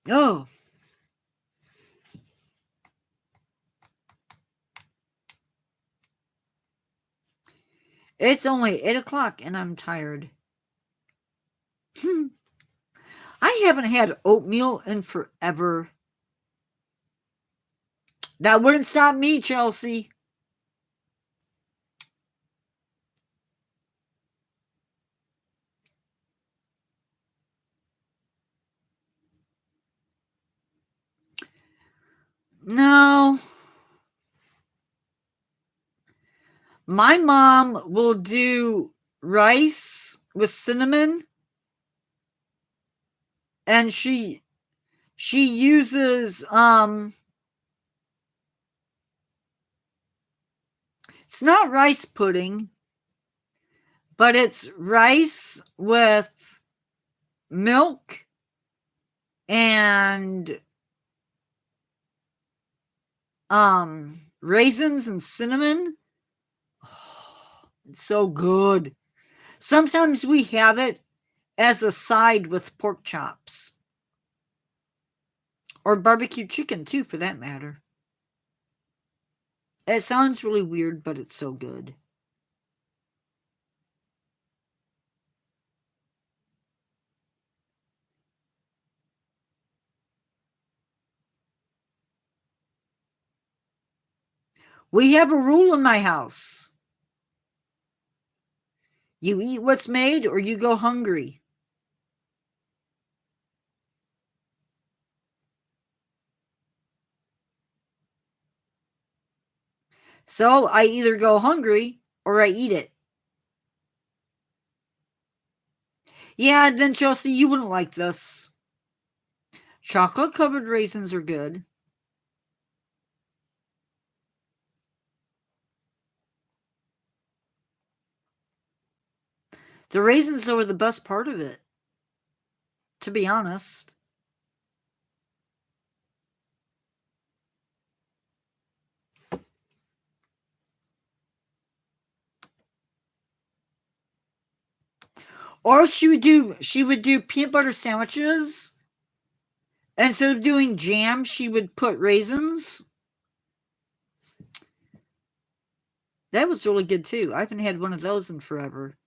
Oh, it's only 8 o'clock and I'm tired. I haven't had oatmeal in forever. That wouldn't stop me, Chelsea. No. My mom will do rice with cinnamon, and she uses it's not rice pudding, but it's rice with milk and raisins and cinnamon. Oh, it's so good. Sometimes we have it as a side with pork chops. Or barbecue chicken, too, for that matter. It sounds really weird, but it's so good. We have a rule in my house. You eat what's made or you go hungry. So I either go hungry or I eat it. Yeah, then Chelsea, you wouldn't like this. Chocolate covered raisins are good. The raisins are the best part of it, to be honest. Or she would do peanut butter sandwiches. Instead of doing jam, she would put raisins. That was really good too. I haven't had one of those in forever.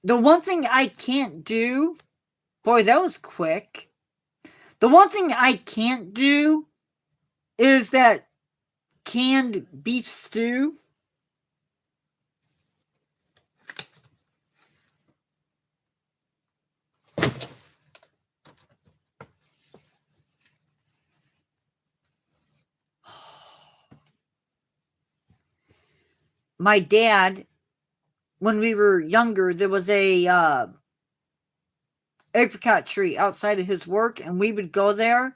The one thing I can't do, boy, that was quick. The one thing I can't do is that canned beef stew. My dad, when we were younger, there was a apricot tree outside of his work, and we would go there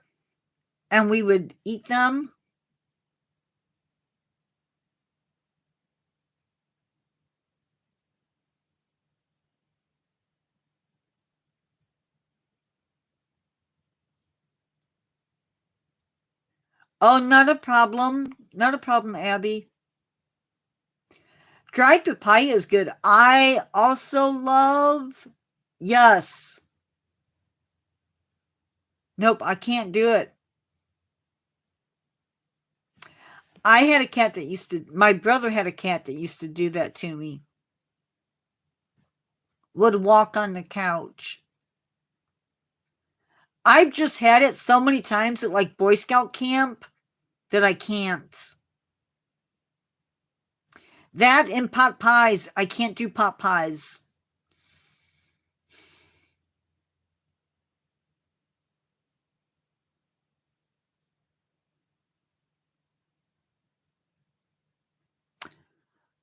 and we would eat them. Oh, not a problem. Not a problem, Abby. Dried papaya is good. I also love. Yes. Nope, I can't do it. I had a cat that used to. My brother had a cat that used to do that to me. Would walk on the couch. I've just had it so many times at like Boy Scout camp that I can't. That and pot pies. I can't do pot pies.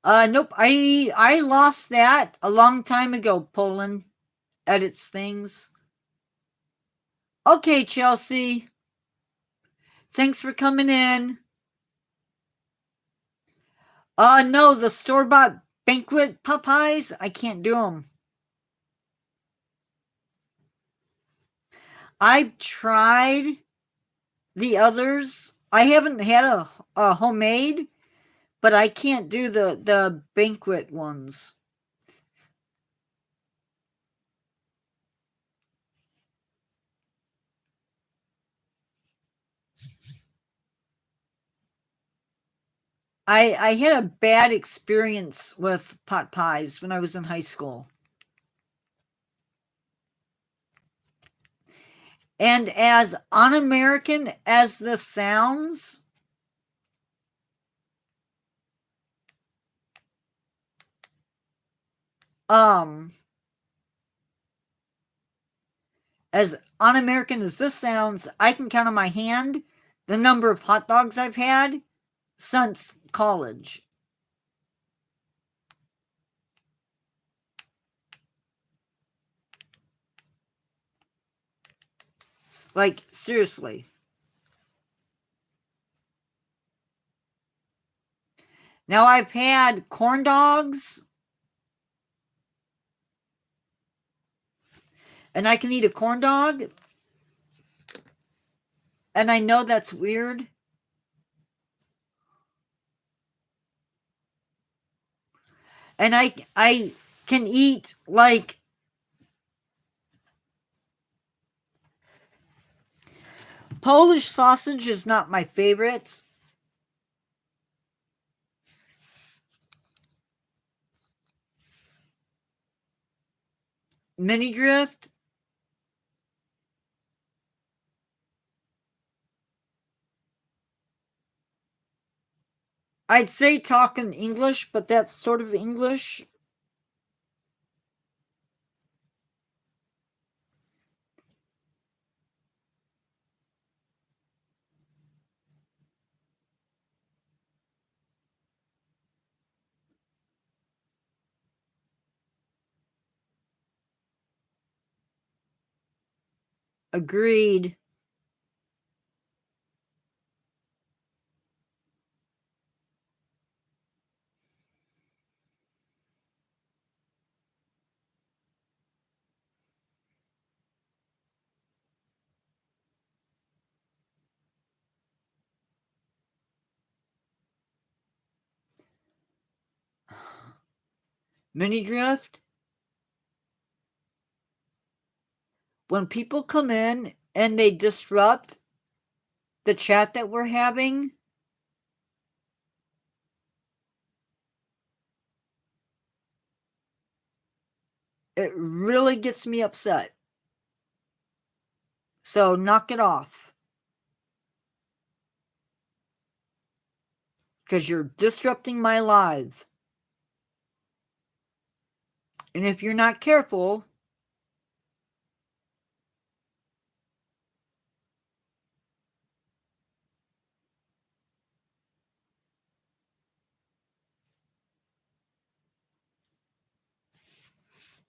Nope. I lost that a long time ago. Poland edits things. Okay, Chelsea. Thanks for coming in. No, the store-bought banquet pot pies. I can't do them. I've tried the others. I haven't had a homemade, but I can't do the banquet ones. I had a bad experience with pot pies when I was in high school. And as un-American as this sounds, um, as un-American as this sounds, I can count on my hand the number of hot dogs I've had since college. Like, seriously. Now, I've had corn dogs, and I can eat a corn dog, and I know that's weird. And I can eat, like, Polish sausage is not my favorite. Mini drift, I'd say talking English, but that's sort of English. Agreed. Mini drift, when people come in and they disrupt the chat that we're having, it really gets me upset. So knock it off. Because you're disrupting my live. And if you're not careful,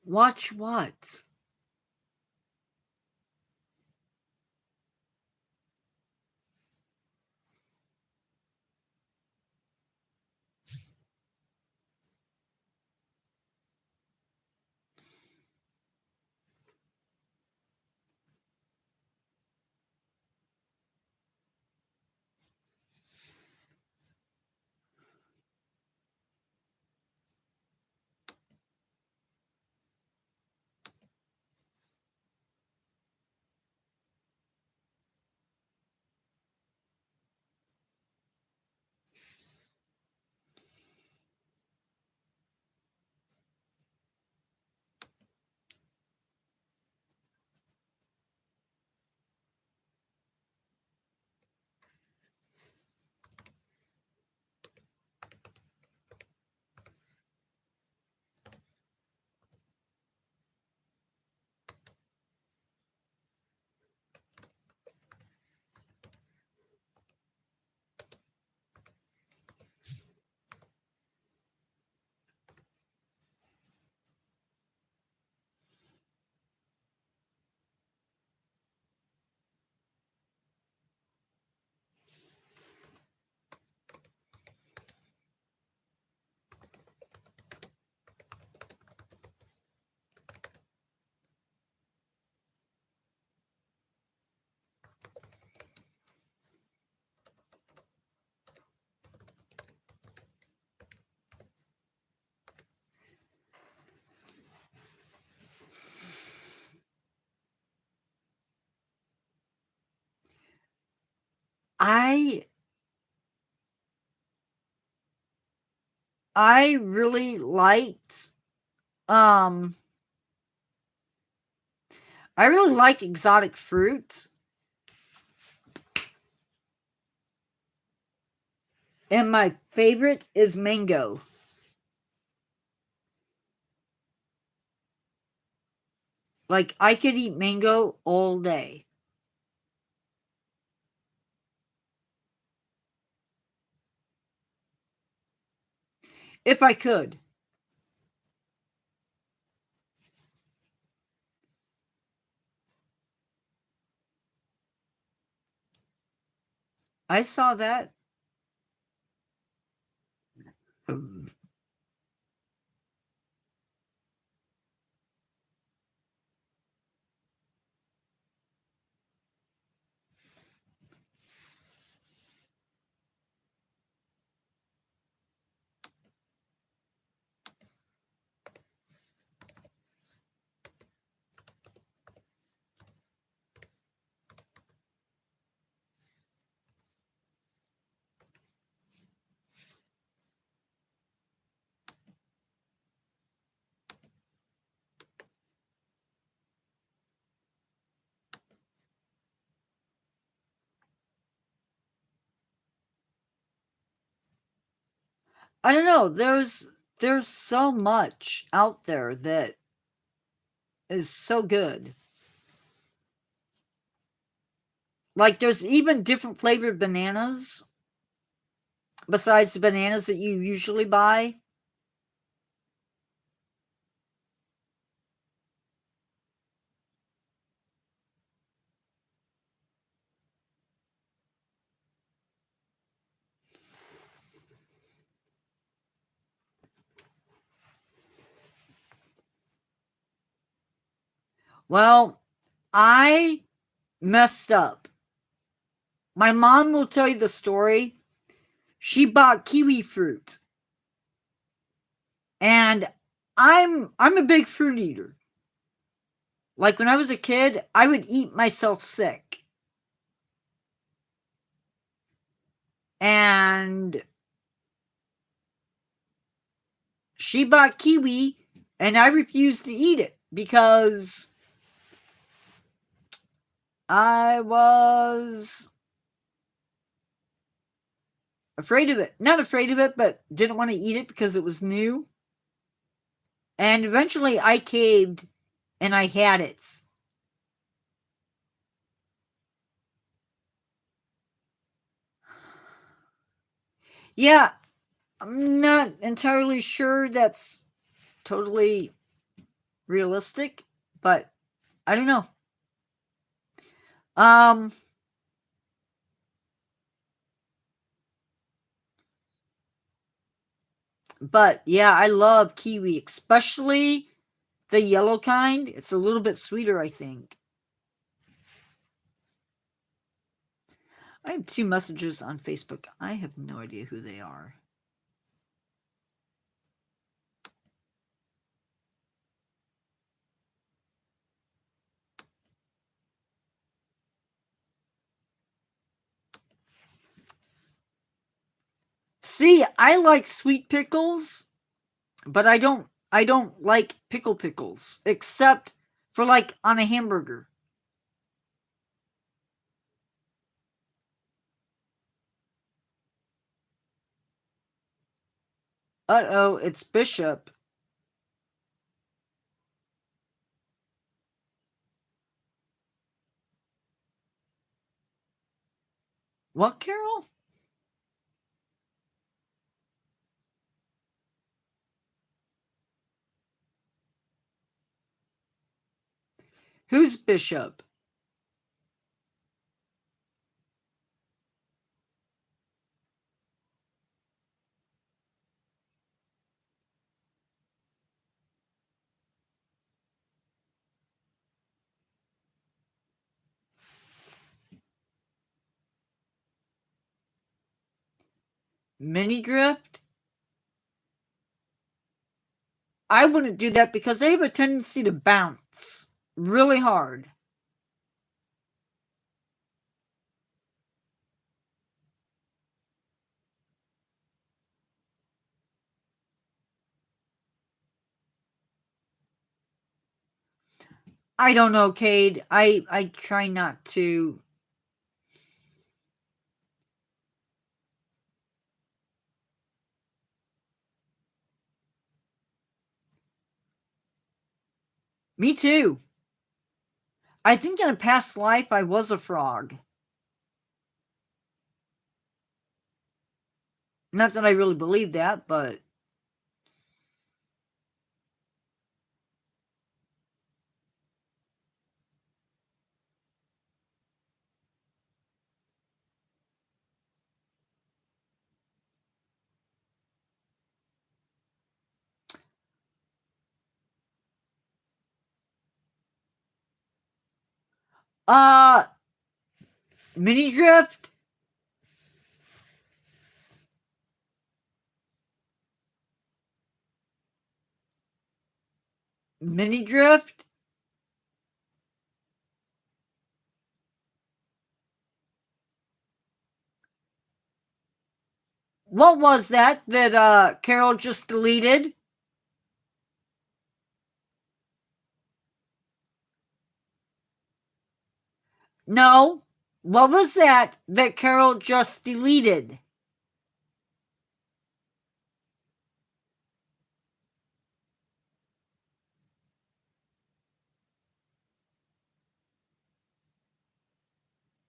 watch what? I really liked, um I really like exotic fruits, and my favorite is mango. Like, I could eat mango all day. If I could. I saw that. I don't know, there's so much out there that is so good. Like, there's even different flavored bananas besides the bananas that you usually buy. Well, I messed up. My mom will tell you the story. She bought kiwi fruit, and I'm a big fruit eater. Like, when I was a kid, I would eat myself sick. And she bought kiwi, and I refused to eat it because I was afraid of it. Not afraid of it, but didn't want to eat it because it was new. And eventually I caved and I had it. Yeah, I'm not entirely sure that's totally realistic, but I don't know. Um, but yeah, I love kiwi, especially the yellow kind. It's a little bit sweeter, I think. I have two messages on Facebook. I have no idea who they are. See, I like sweet pickles, but I don't like pickles except for, like, on a hamburger. Uh-oh, it's Bishop. What, Carol? Who's Bishop? Mini drift? I wouldn't do that because they have a tendency to bounce really hard. I don't know, Cade. I try not to. Me too. I think in a past life I was a frog. Not that I really believe that, but uh mini drift? Mini drift? What was that Carol just deleted? No. What was that Carol just deleted?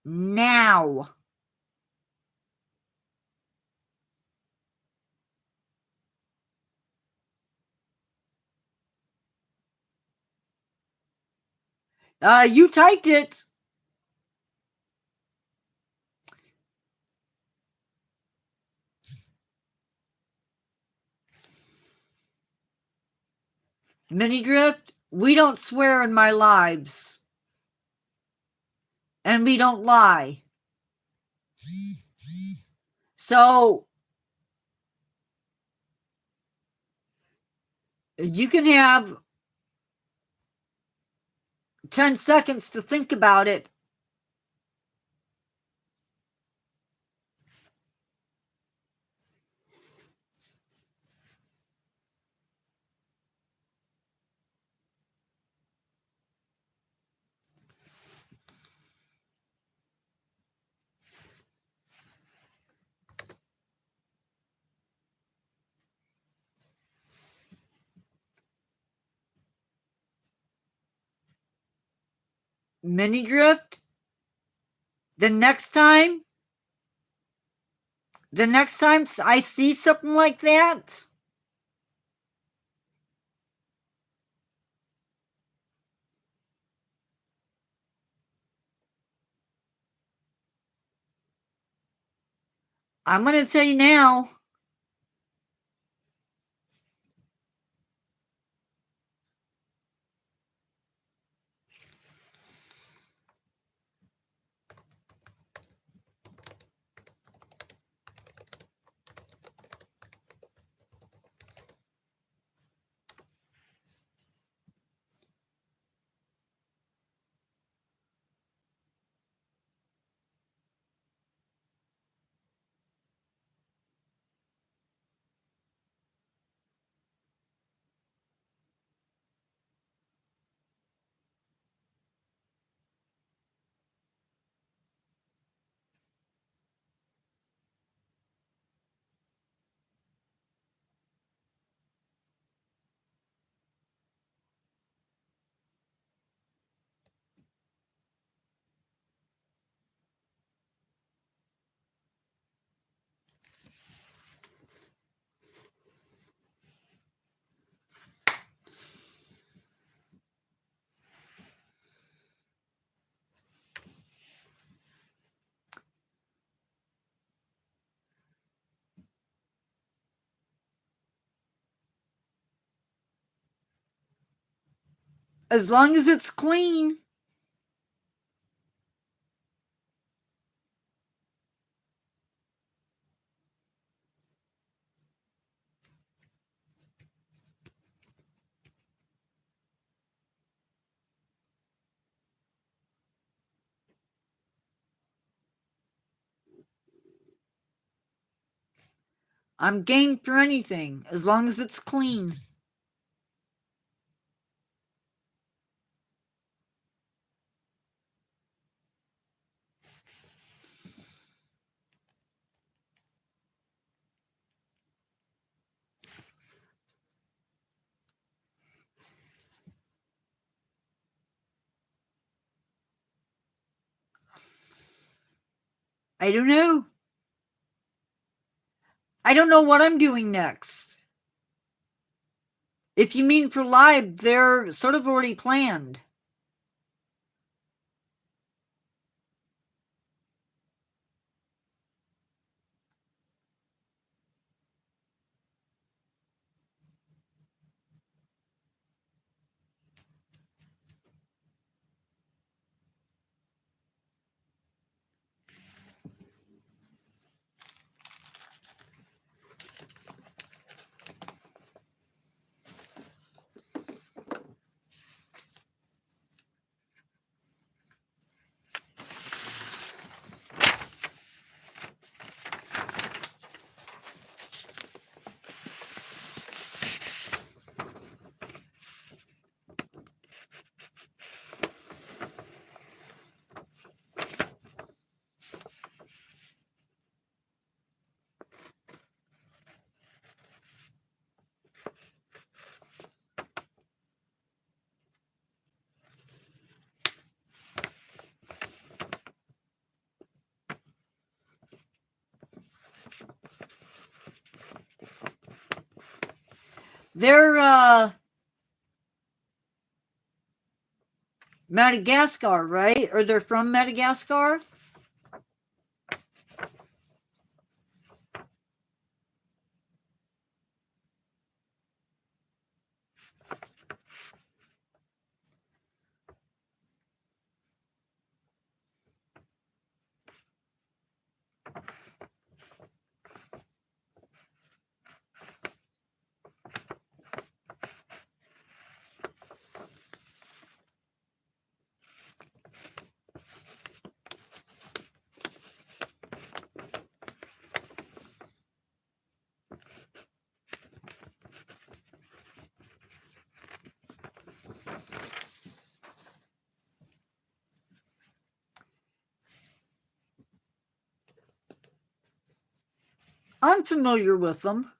Now. You typed it. Mini drift? We don't swear in my lives. And we don't lie. So you can have 10 seconds to think about it. Mini drift? The next time I see something like that, I'm going to tell you now. As long as it's clean. I'm game for anything, as long as it's clean. I don't know. I don't know what I'm doing next. If you mean for live, they're sort of already planned. They're Madagascar, right? Or they're from Madagascar? I'm familiar with them.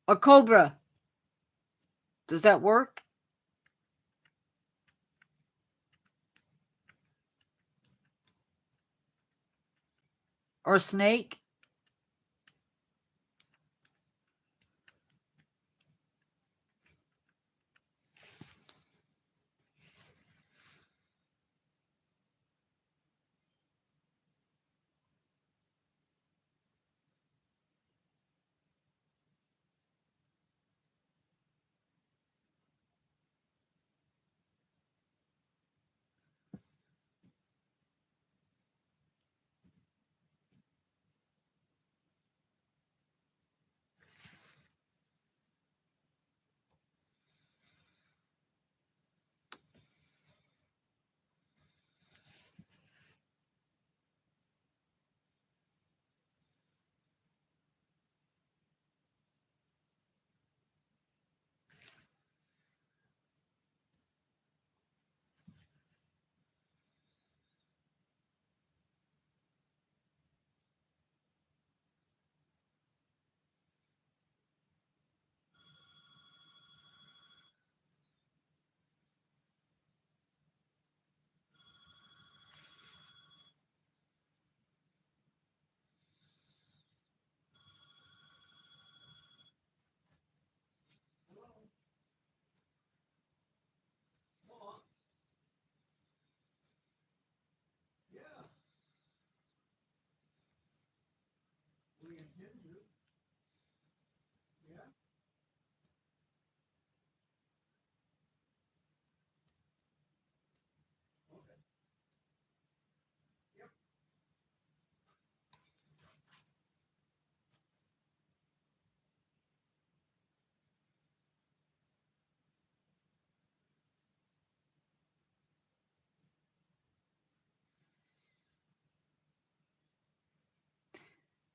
A cobra. Does that work? Or a snake?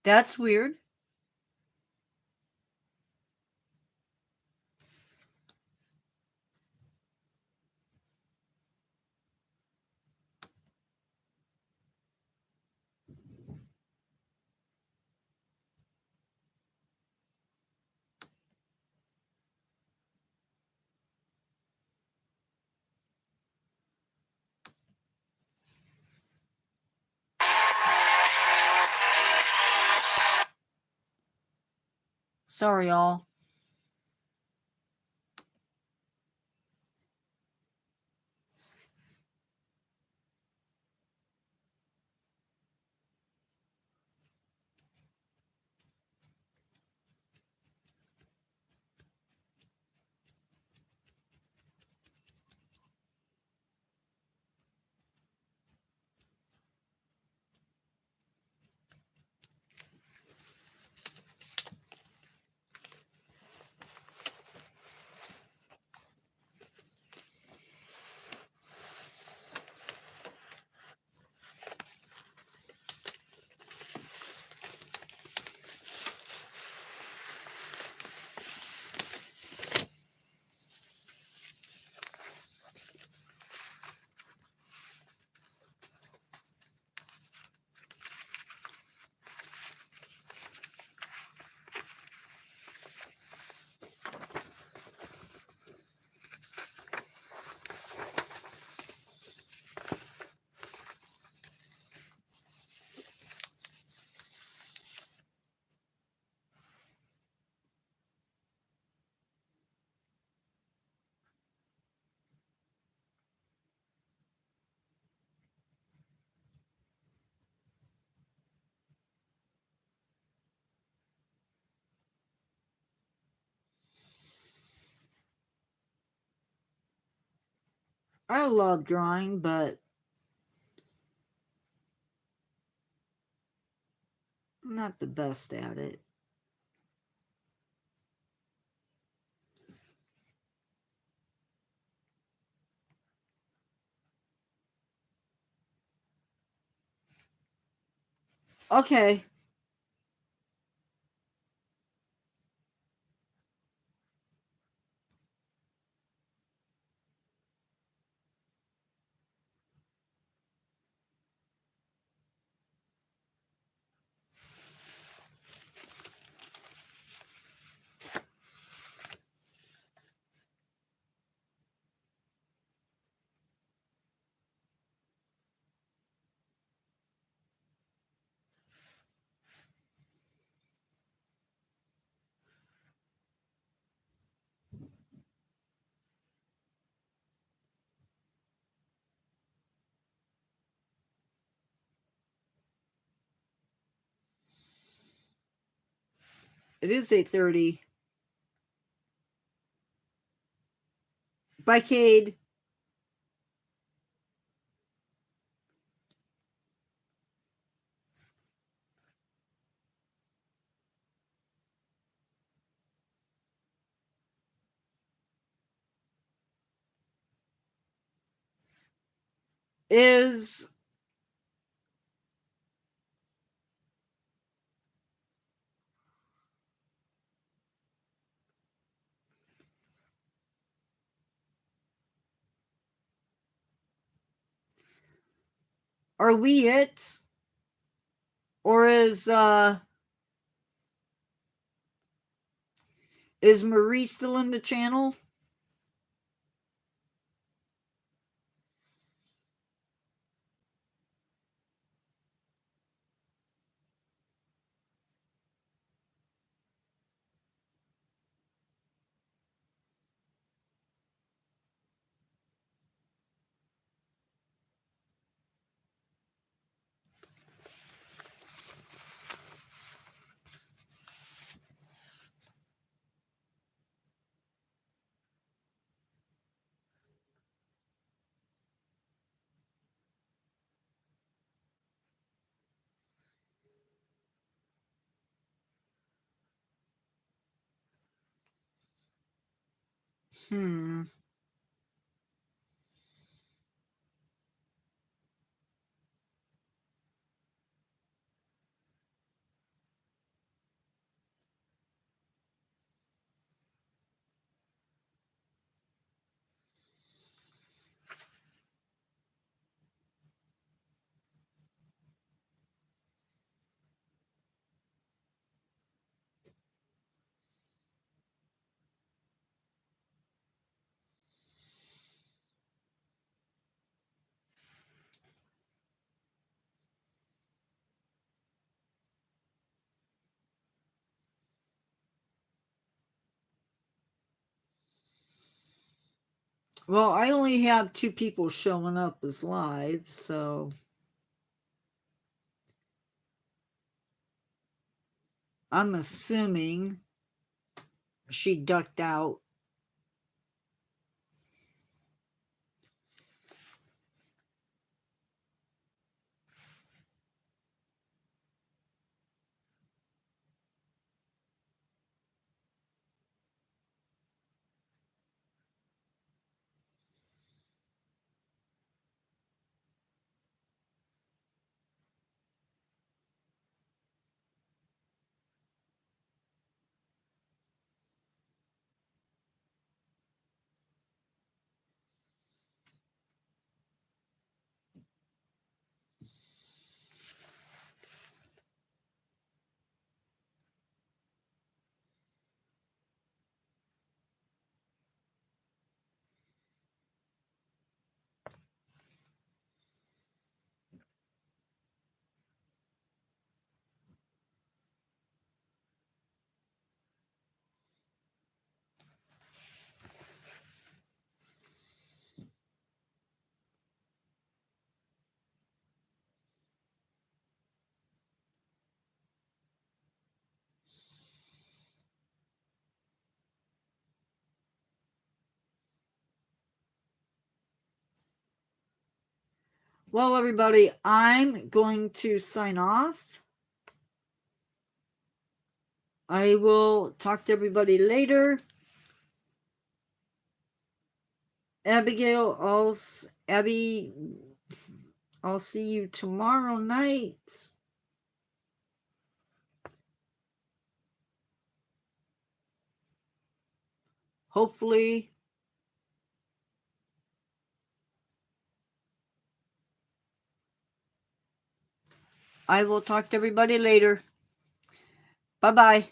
That's weird. Sorry, y'all. I love drawing, but I'm not the best at it. Okay. It is 8:30. Bye, Cade. Is are we it? Or is Marie still in the channel? Hmm. Well, I only have 2 people showing up as live, so I'm assuming she ducked out. Well, everybody, I'm going to sign off. I will talk to everybody later. Abby, I'll see you tomorrow night. Hopefully. I will talk to everybody later. Bye-bye.